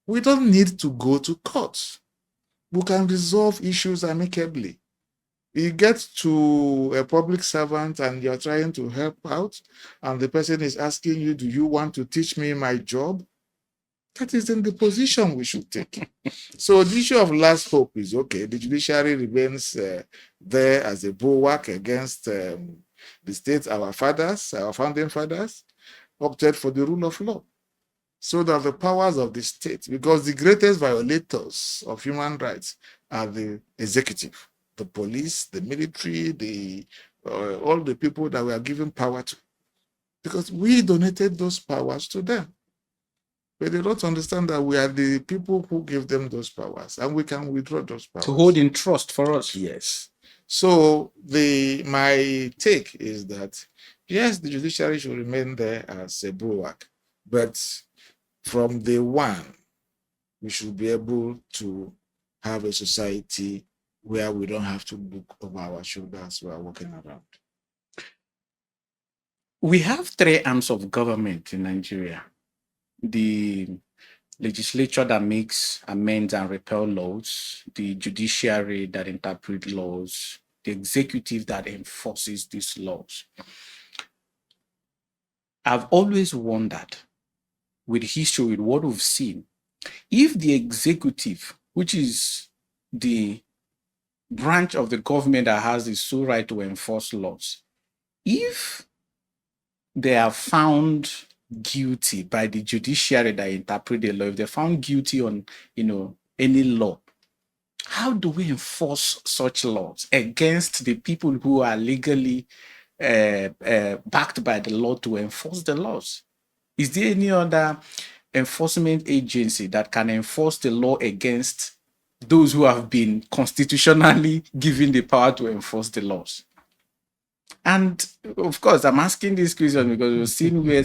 We don't need to go to court. We can resolve issues amicably. You get to a public servant and you're trying to help out, and the person is asking you, do you want to teach me my job? That isn't the position we should take. So the issue of last hope is okay. The judiciary remains there as a bulwark against the state. Our founding fathers, opted for the rule of law, so that the powers of the state, because the greatest violators of human rights are the executive, the police, the military, all the people that we are giving power to, because we donated those powers to them. But they don't understand that we are the people who give them those powers, and we can withdraw those powers. To hold in trust for us. Yes. So my take is that, yes, the judiciary should remain there as a bulwark, but from day one, we should be able to have a society where we don't have to look over our shoulders while walking around. We have three arms of government in Nigeria: the legislature that makes, amends, and repeal laws, the judiciary that interprets laws, the executive that enforces these laws. I've always wondered, with history, with what we've seen, if the executive, which is the branch of the government that has the sole right to enforce laws, if they are found guilty by the judiciary that interpret the law, if they're found guilty on any law, how do we enforce such laws against the people who are legally backed by the law to enforce the laws? Is there any other enforcement agency that can enforce the law against those who have been constitutionally given the power to enforce the laws? And of course, I'm asking this question because we've seen where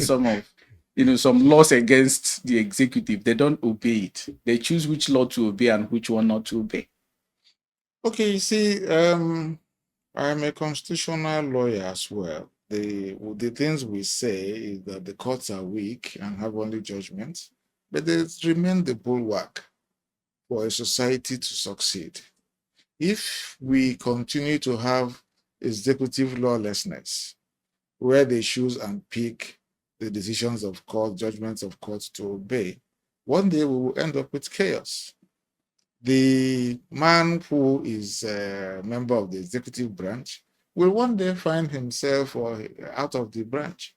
some laws against the executive, they don't obey it. They choose which law to obey and which one not to obey. Okay, you see, I'm a constitutional lawyer as well. The things we say is that the courts are weak and have only judgments, but they remain the bulwark for a society to succeed. If we continue to have executive lawlessness, where they choose and pick the decisions of court, judgments of courts to obey, one day we will end up with chaos. The man who is a member of the executive branch will one day find himself out of the branch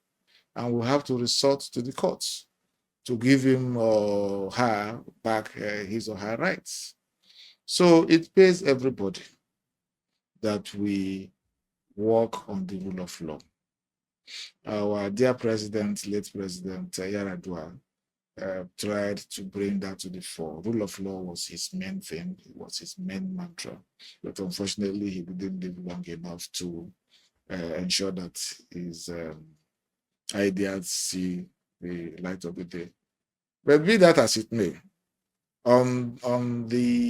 and will have to resort to the courts to give him or her back his or her rights. So it pays everybody that we work on the rule of law. Our dear president, late President Yaradua, tried to bring that to the fore. Rule of law was his main thing, it was his main mantra. But unfortunately, he didn't live long enough to ensure that his ideas see the light of the day. But be that as it may,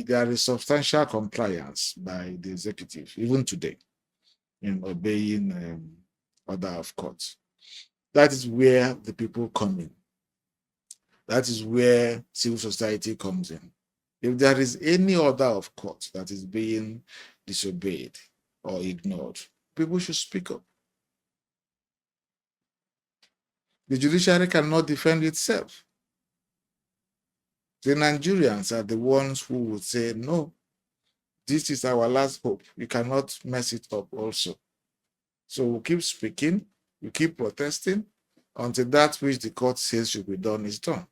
there is substantial compliance by the executive, even today, in obeying order of court. That is where the people come in. That is where civil society comes in. If there is any order of court that is being disobeyed or ignored, people should speak up. The judiciary cannot defend itself. The Nigerians are the ones who would say, no, this is our last hope. You cannot mess it up also. So we'll keep speaking, we keep protesting until that which the court says should be done is done.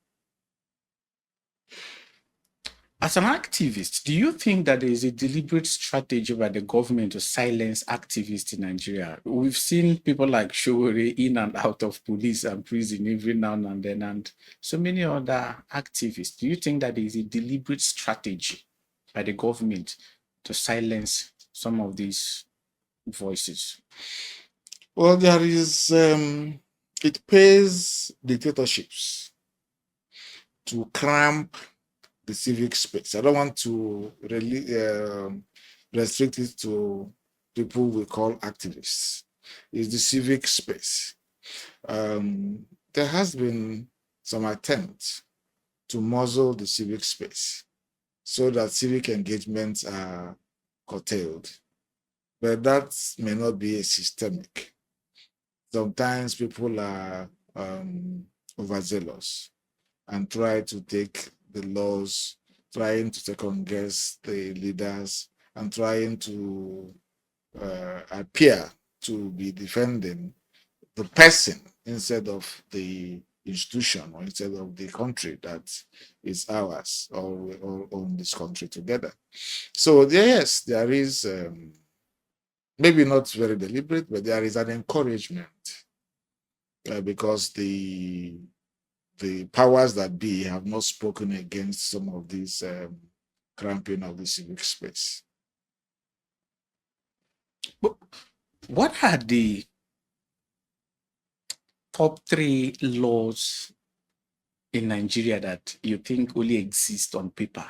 As an activist, do you think that there is a deliberate strategy by the government to silence activists in Nigeria? We've seen people like Showore in and out of police and prison every now and then, and so many other activists. Do you think that there is a deliberate strategy by the government to silence some of these voices? Well, there is, it pays dictatorships to cramp the civic space. I don't want to really restrict it to people we call activists. It's the civic space. There has been some attempt to muzzle the civic space so that civic engagements are curtailed. But that may not be a systemic. Sometimes people are overzealous and try to take the laws, trying to second guess the leaders, and trying to appear to be defending the person instead of the institution or instead of the country that is ours, or we all own this country together. So yes, there is maybe not very deliberate, but there is an encouragement because the powers that be have not spoken against some of these cramping of the civic space. What are the top 3 laws in Nigeria that you think only exist on paper?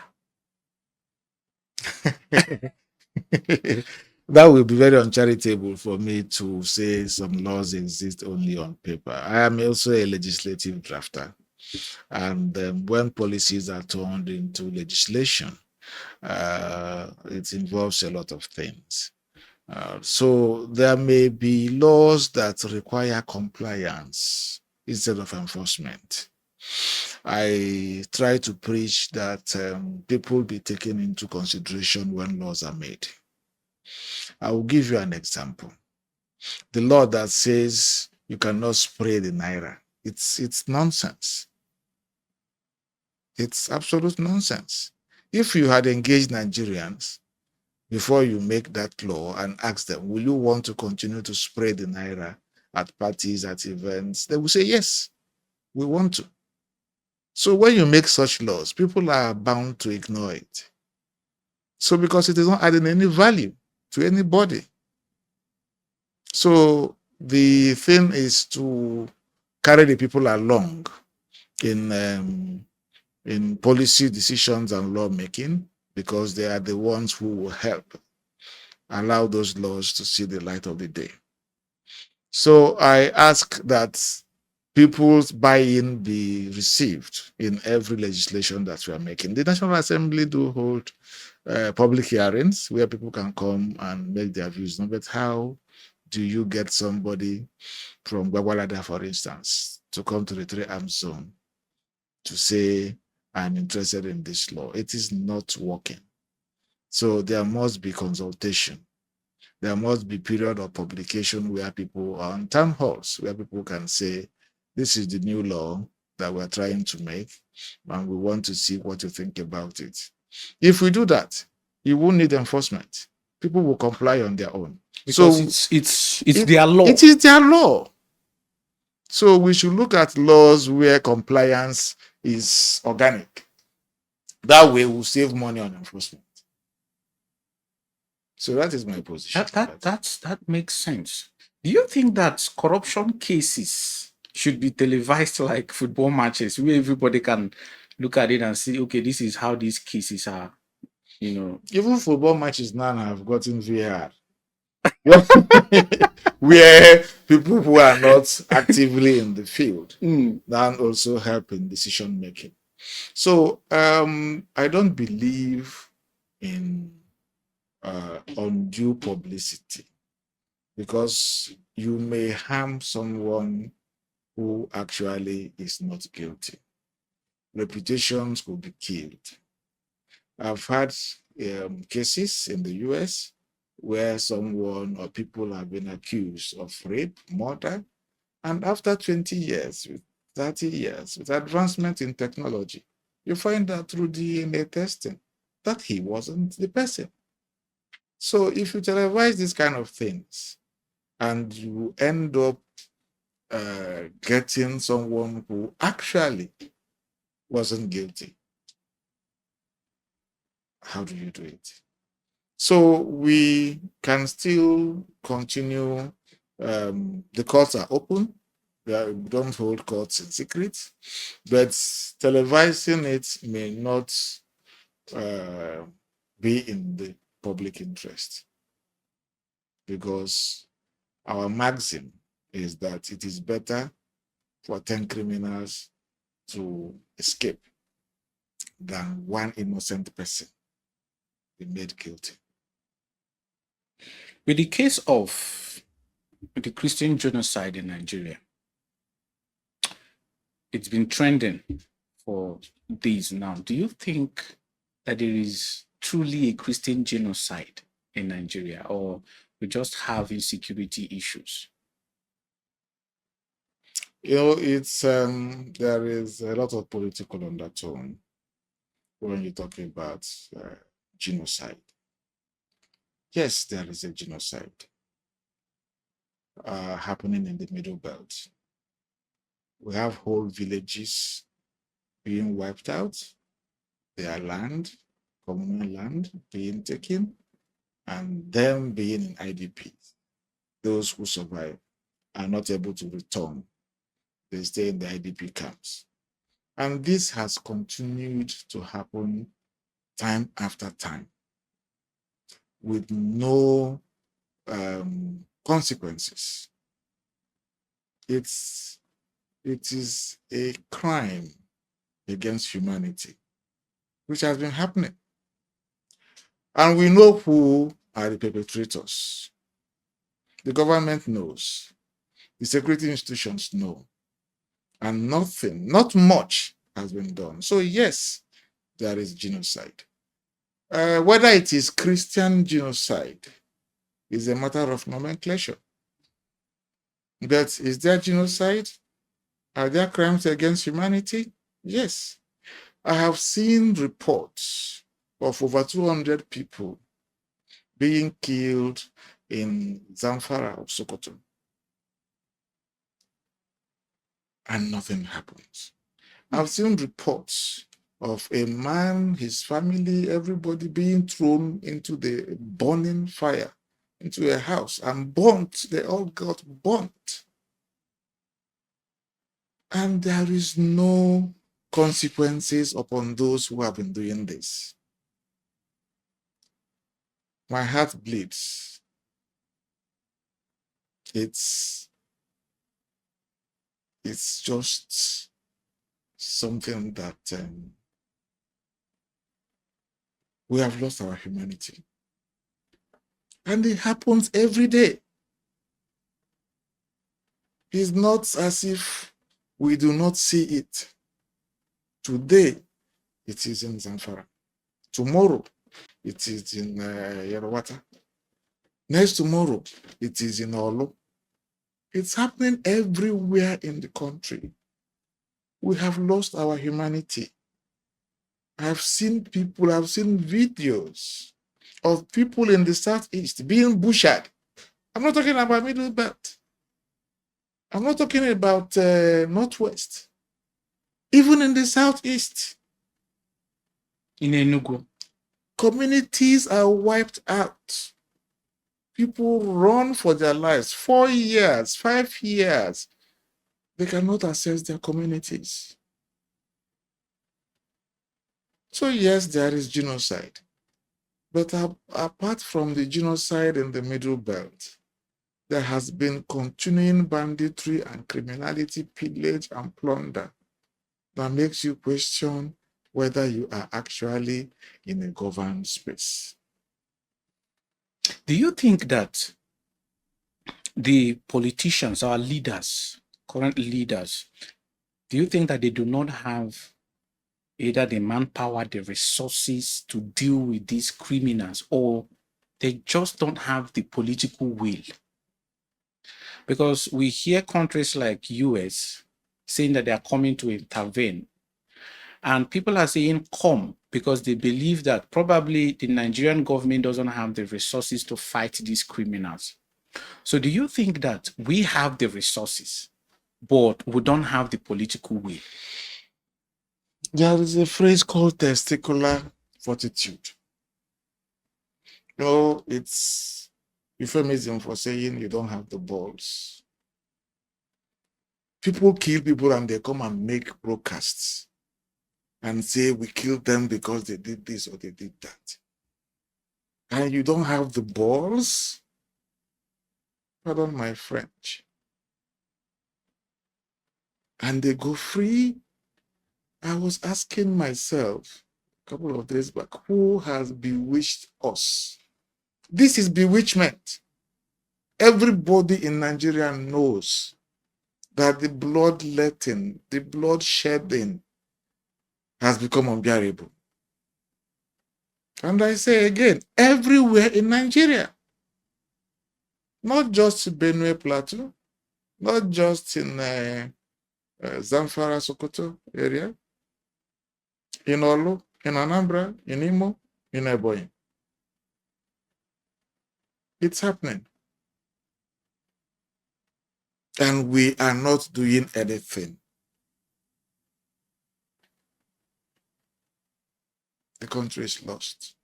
That would be very uncharitable for me to say some laws exist only on paper. I am also a legislative drafter. And when policies are turned into legislation, it involves a lot of things. So there may be laws that require compliance instead of enforcement. I try to preach that people be taken into consideration when laws are made. I will give you an example. The law that says you cannot spray the naira, it's nonsense. It's absolute nonsense. If you had engaged Nigerians before you make that law and ask them, will you want to continue to spray the naira at parties, at events? They will say, yes, we want to. So when you make such laws, people are bound to ignore it. So because it is not adding any value to anybody. So the thing is to carry the people along in policy decisions and lawmaking, because they are the ones who will help allow those laws to see the light of the day. So I ask that people's buy-in be received in every legislation that we are making. The National Assembly do hold public hearings where people can come and make their views known. But how do you get somebody from Gwagwalada, for instance, to come to the 3-arms zone to say, I'm interested in this law? It is not working. So there must be consultation. There must be period of publication where people are on town halls, where people can say, this is the new law that we're trying to make, and we want to see what you think about it. If we do that, you won't need enforcement. People will comply on their own. Because so it's their law. It is their law. So we should look at laws where compliance is organic. That way we'll save money on enforcement. So that is my position. That makes sense. Do you think that corruption cases should be televised like football matches, where everybody can look at it and see, okay, this is how these cases are, Even football matches now have gotten VAR. Where people who are not actively in the field then also help in decision making. So I don't believe in undue publicity, because you may harm someone who actually is not guilty. Reputations could be killed. I've had cases in the US where someone or people have been accused of rape, murder, and after 20 years, with 30 years, with advancement in technology, you find out through DNA testing that he wasn't the person. So if you televise these kind of things and you end up getting someone who actually wasn't guilty, how do you do it? So we can still continue. The courts are open. We don't hold courts in secret, but televising it may not be in the public interest, because our maxim is that it is better for 10 criminals to escape than one innocent person be made guilty. With the case of the Christian genocide in Nigeria, it's been trending for days now. Do you think that there is truly a Christian genocide in Nigeria, or we just have insecurity issues? It's there is a lot of political undertone when you're talking about genocide. Yes, there is a genocide happening in the Middle Belt. We have whole villages being wiped out, their land, communal land being taken, and them being in IDPs. Those who survive are not able to return. They stay in the IDP camps. And this has continued to happen time after time with no consequences. It is a crime against humanity, which has been happening. And we know who are the perpetrators. The government knows. The security institutions know. And not much has been done. So yes, there is genocide. Whether it is Christian genocide is a matter of nomenclature. But is there genocide? Are there crimes against humanity? Yes. I have seen reports of over 200 people being killed in Zamfara or Sokoto, and nothing happens. I've seen reports of a man, his family, everybody being thrown into the burning fire, into a house and burnt. They all got burnt. And there is no consequences upon those who have been doing this. My heart bleeds. It's just something that we have lost our humanity. And it happens every day. It's not as if we do not see it. Today, it is in Zamfara. Tomorrow, it is in Yerawata. Next tomorrow, it is in Olo. It's happening everywhere in the country. We have lost our humanity. I've seen videos of people in the Southeast being butchered. I'm not talking about Middle Belt. I'm not talking about Northwest. Even in the Southeast. In Enugu, communities are wiped out. People run for their lives. 4 years, 5 years. They cannot access their communities. So yes, there is genocide. But apart from the genocide in the Middle Belt, there has been continuing banditry and criminality, pillage and plunder that makes you question whether you are actually in a governed space. do you think that the politicians, our leaders, current leaders, do you think that they do not have either the manpower, the resources to deal with these criminals, or they just don't have the political will? Because we hear countries like US saying that they are coming to intervene, and people are saying come because they believe that probably the Nigerian government doesn't have the resources to fight these criminals. So do you think that we have the resources, but we don't have the political will? There is a phrase called testicular fortitude. No, it's euphemism for saying you don't have the balls. People kill people and they come and make broadcasts and say we killed them because they did this or they did that. And you don't have the balls? Pardon my French. And they go free. I was asking myself a couple of days back, who has bewitched us? This is bewitchment. Everybody in Nigeria knows that the bloodletting, the blood shedding has become unbearable. And I say again, everywhere in Nigeria, not just Benue Plateau, not just in Zamfara, Sokoto area, in Olu, in Anambra, in Imo, in Ebonyi. It's happening. And we are not doing anything. The country is lost.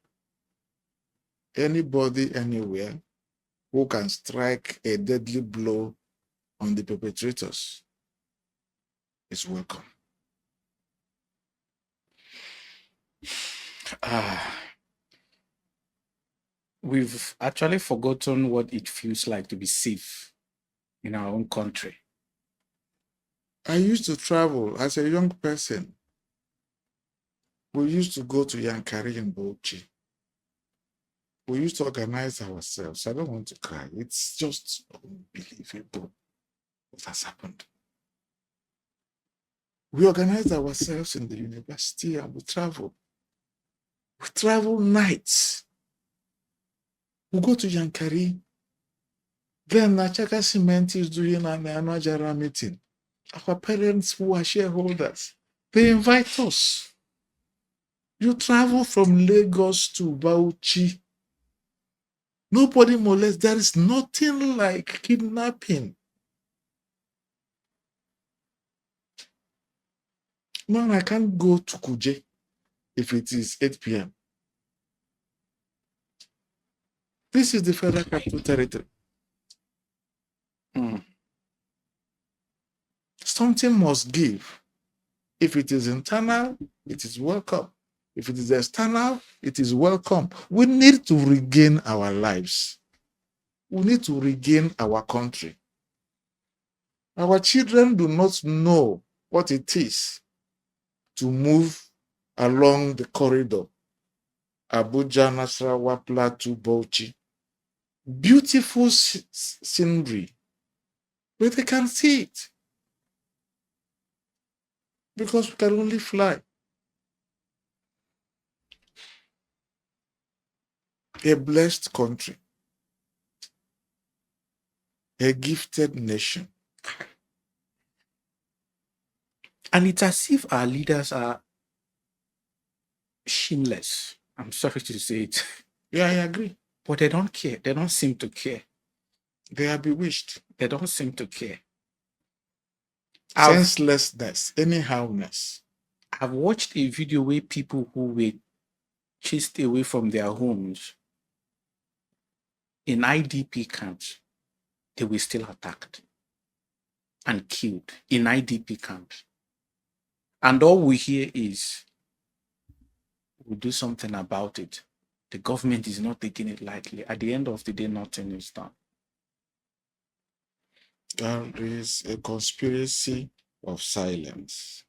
Anybody, anywhere, who can strike a deadly blow on the perpetrators is welcome. We've actually forgotten what it feels like to be safe in our own country. I used to travel as a young person. We used to go to Yankari in Bauchi. We used to organize ourselves. I don't want to cry. It's just unbelievable what has happened. We organized ourselves in the university and we travel. We travel nights. We go to Yankari. Then Nachaka Cement is doing an annual general meeting. Our parents who are shareholders, they invite us. You travel from Lagos to Bauchi. Nobody molests. There is nothing like kidnapping. Man, I can't go to Kuje if it is 8 p.m. This is the Federal Capital Territory. Something must give. If it is internal, it is welcome. If it is external, it is welcome. We need to regain our lives. We need to regain our country. Our children do not know what it is to move along the corridor, Abuja, Nasarawa, Plateau, Bauchi. Beautiful scenery, but they can see it because we can only fly. A blessed country, a gifted nation. And it's as if our leaders are shameless. I'm sorry to say it. Yeah, I agree. But they don't care. They don't seem to care. They are bewitched. They don't seem to care. Senselessness, anyhowness. I've watched a video where people who were chased away from their homes in IDP camps, they were still attacked and killed in IDP camps. And all we hear is, we'll do something about it. The government is not taking it lightly. At the end of the day, nothing is done. There is a conspiracy of silence,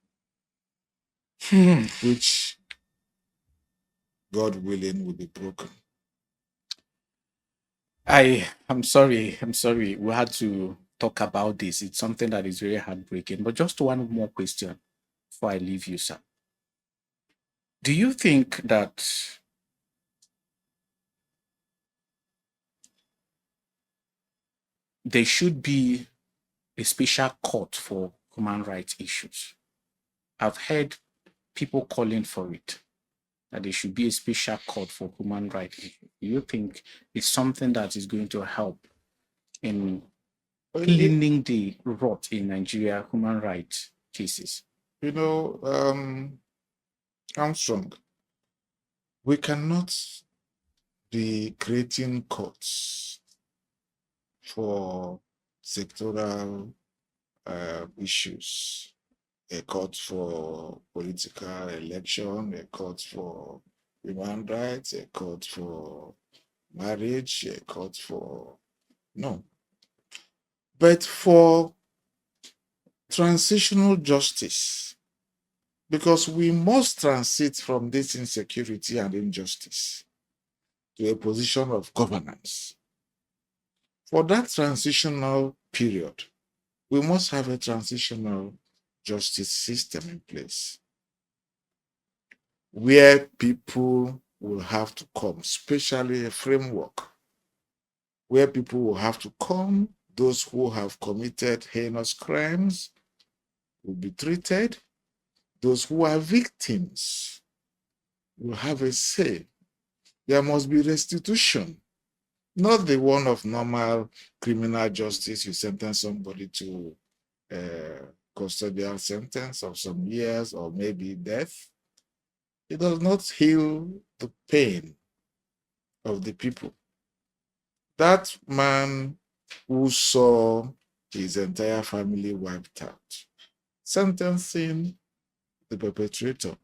which, God willing, will be broken. I'm sorry. We had to talk about this. It's something that is very heartbreaking. But just one more question before I leave you, sir. Do you think that there should be a special court for human rights issues? I've heard people calling for it, that there should be a special court for human rights issues. Do you think it's something that is going to help in cleaning the rot in Nigeria human rights cases? Armstrong, we cannot be creating courts for sectoral issues. A court for political election, a court for human rights, a court for marriage, a court for... No. But for transitional justice, because we must transit from this insecurity and injustice to a position of governance. For that transitional period, we must have a transitional justice system in place where people will have to come, especially a framework where people will have to come. Those who have committed heinous crimes will be treated. Those who are victims will have a say. There must be restitution, not the one of normal criminal justice. You sentence somebody to custodial sentence of some years or maybe death. It does not heal the pain of the people. That man who saw his entire family wiped out, sentencing the perpetrator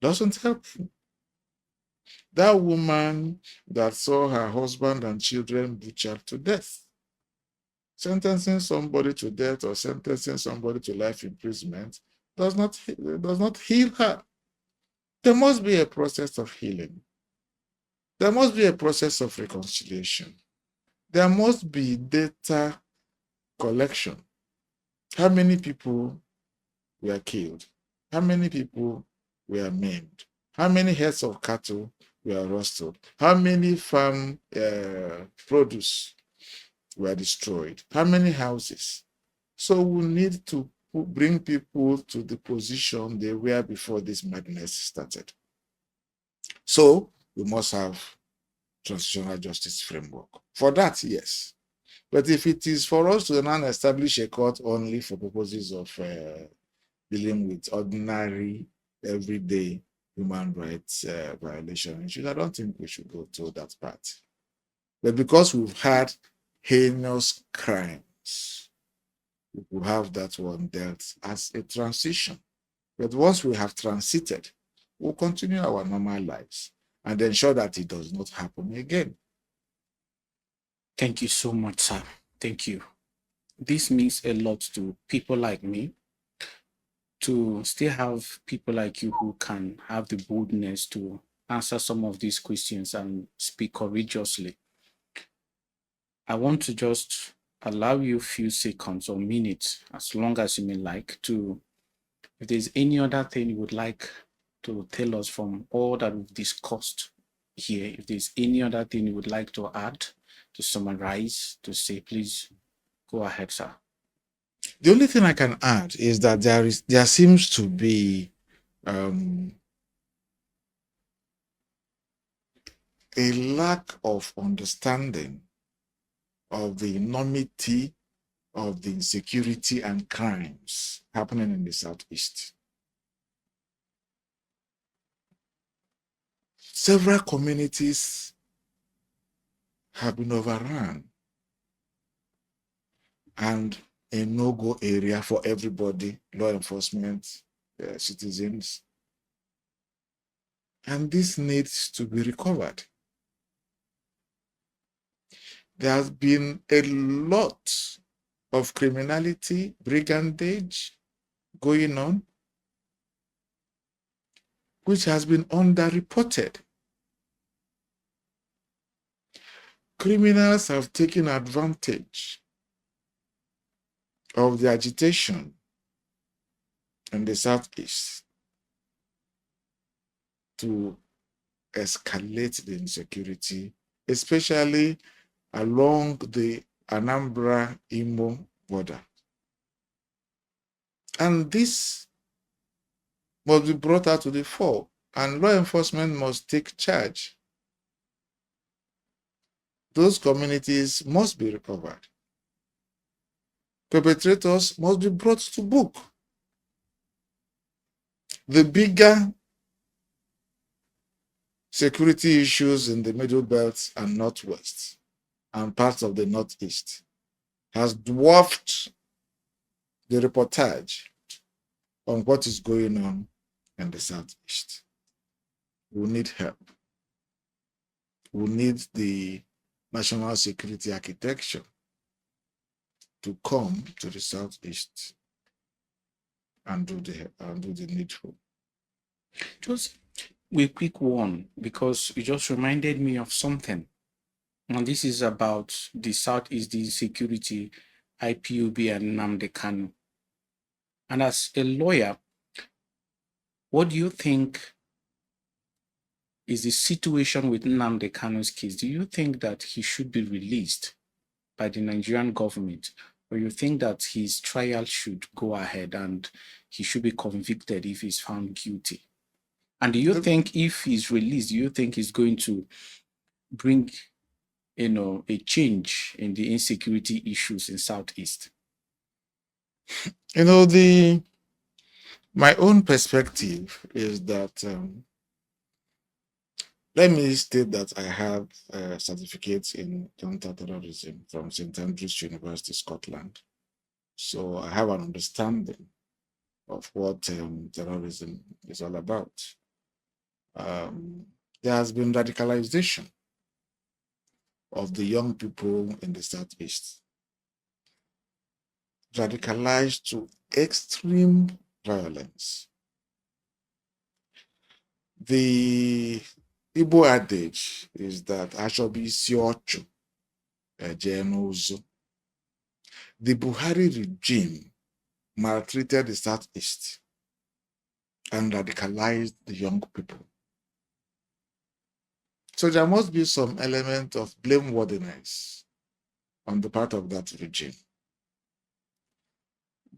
doesn't help him. That woman that saw her husband and children butchered to death, sentencing somebody to death or sentencing somebody to life imprisonment does not heal her. There must be a process of healing. There must be a process of reconciliation. There must be data collection. How many people were killed? How many people were maimed? How many heads of cattle were rustled? How many farm produce were destroyed? How many houses? So we need to bring people to the position they were before this madness started. So we must have transitional justice framework. For that, yes. But if it is for us to now establish a court only for purposes of dealing with ordinary, everyday human rights violation issues, I don't think we should go to that path. But because we've had heinous crimes, we will have that one dealt as a transition. But once we have transited, we'll continue our normal lives and ensure that it does not happen again. Thank you so much, sir. Thank you. This means a lot to people like me, to still have people like you who can have the boldness to answer some of these questions and speak courageously. I want to just allow you a few seconds or minutes, as long as you may like, to, if there's any other thing you would like to tell us from all that we've discussed here, if there's any other thing you would like to add, to summarize, to say, please go ahead, sir. The only thing I can add is that there seems to be a lack of understanding of the enormity of the insecurity and crimes happening in the Southeast. Several communities have been overrun and a no-go area for everybody, law enforcement, citizens. And this needs to be recovered. There has been a lot of criminality, brigandage going on, which has been underreported. Criminals have taken advantage of the agitation in the Southeast to escalate the insecurity, especially along the Anambra-Imo border. And this must be brought out to the fore, and law enforcement must take charge. Those communities must be recovered. Perpetrators must be brought to book. The bigger security issues in the Middle Belt and Northwest and parts of the Northeast has dwarfed the reportage on what is going on in the Southeast. We need help. We need the national security architecture to come to the Southeast and do the needful. Just a quick one, because you just reminded me of something. And this is about the Southeast, the security, IPOB and Nnamdi Kanu. And as a lawyer, what do you think is the situation with Nnamdi Kanu's case? Do you think that he should be released by the Nigerian government, or you think that his trial should go ahead and he should be convicted if he's found guilty? And do you think if he's released, do you think he's going to bring, a change in the insecurity issues in Southeast? My own perspective is that, let me state that I have certificates in counter-terrorism from St. Andrews University, Scotland. So I have an understanding of what terrorism is all about. There has been radicalization of the young people in the Southeast, radicalized to extreme violence. The Igbo adage is that Ashobi Siochu Ejenozo. The Buhari regime maltreated the Southeast and radicalized the young people. So there must be some element of blameworthiness on the part of that regime.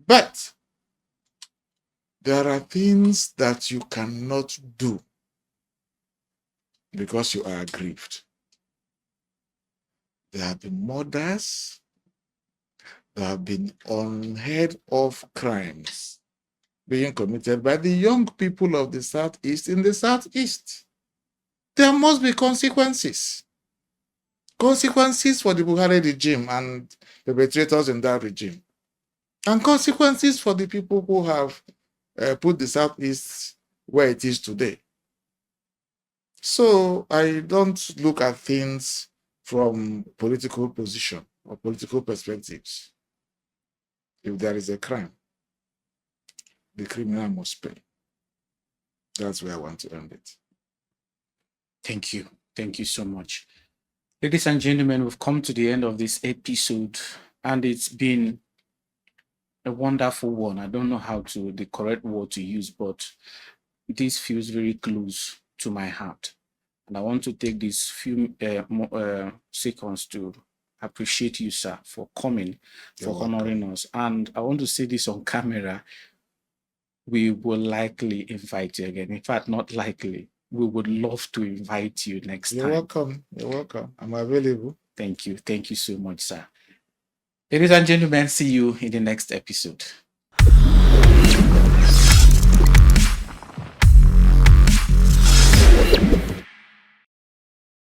But there are things that you cannot do because you are aggrieved. There have been murders, there have been unheard of crimes being committed by the young people of the Southeast in the Southeast. There must be consequences. Consequences for the Buhari regime and the perpetrators in that regime. And consequences for the people who have put the Southeast where it is today. So I don't look at things from political position or political perspectives. If there is a crime, the criminal must pay. That's where I want to end it. Thank you. Thank you so much. Ladies and gentlemen, we've come to the end of this episode, and it's been a wonderful one. I don't know the correct word to use, but this feels very close to my heart. And I want to take these few seconds to appreciate you, sir, for coming, for honoring us. And I want to say this on camera. We will likely invite you again. In fact, not likely. We would love to invite you next time. You're welcome. You're welcome. I'm available. Thank you. Thank you so much, sir. Ladies and gentlemen, see you in the next episode.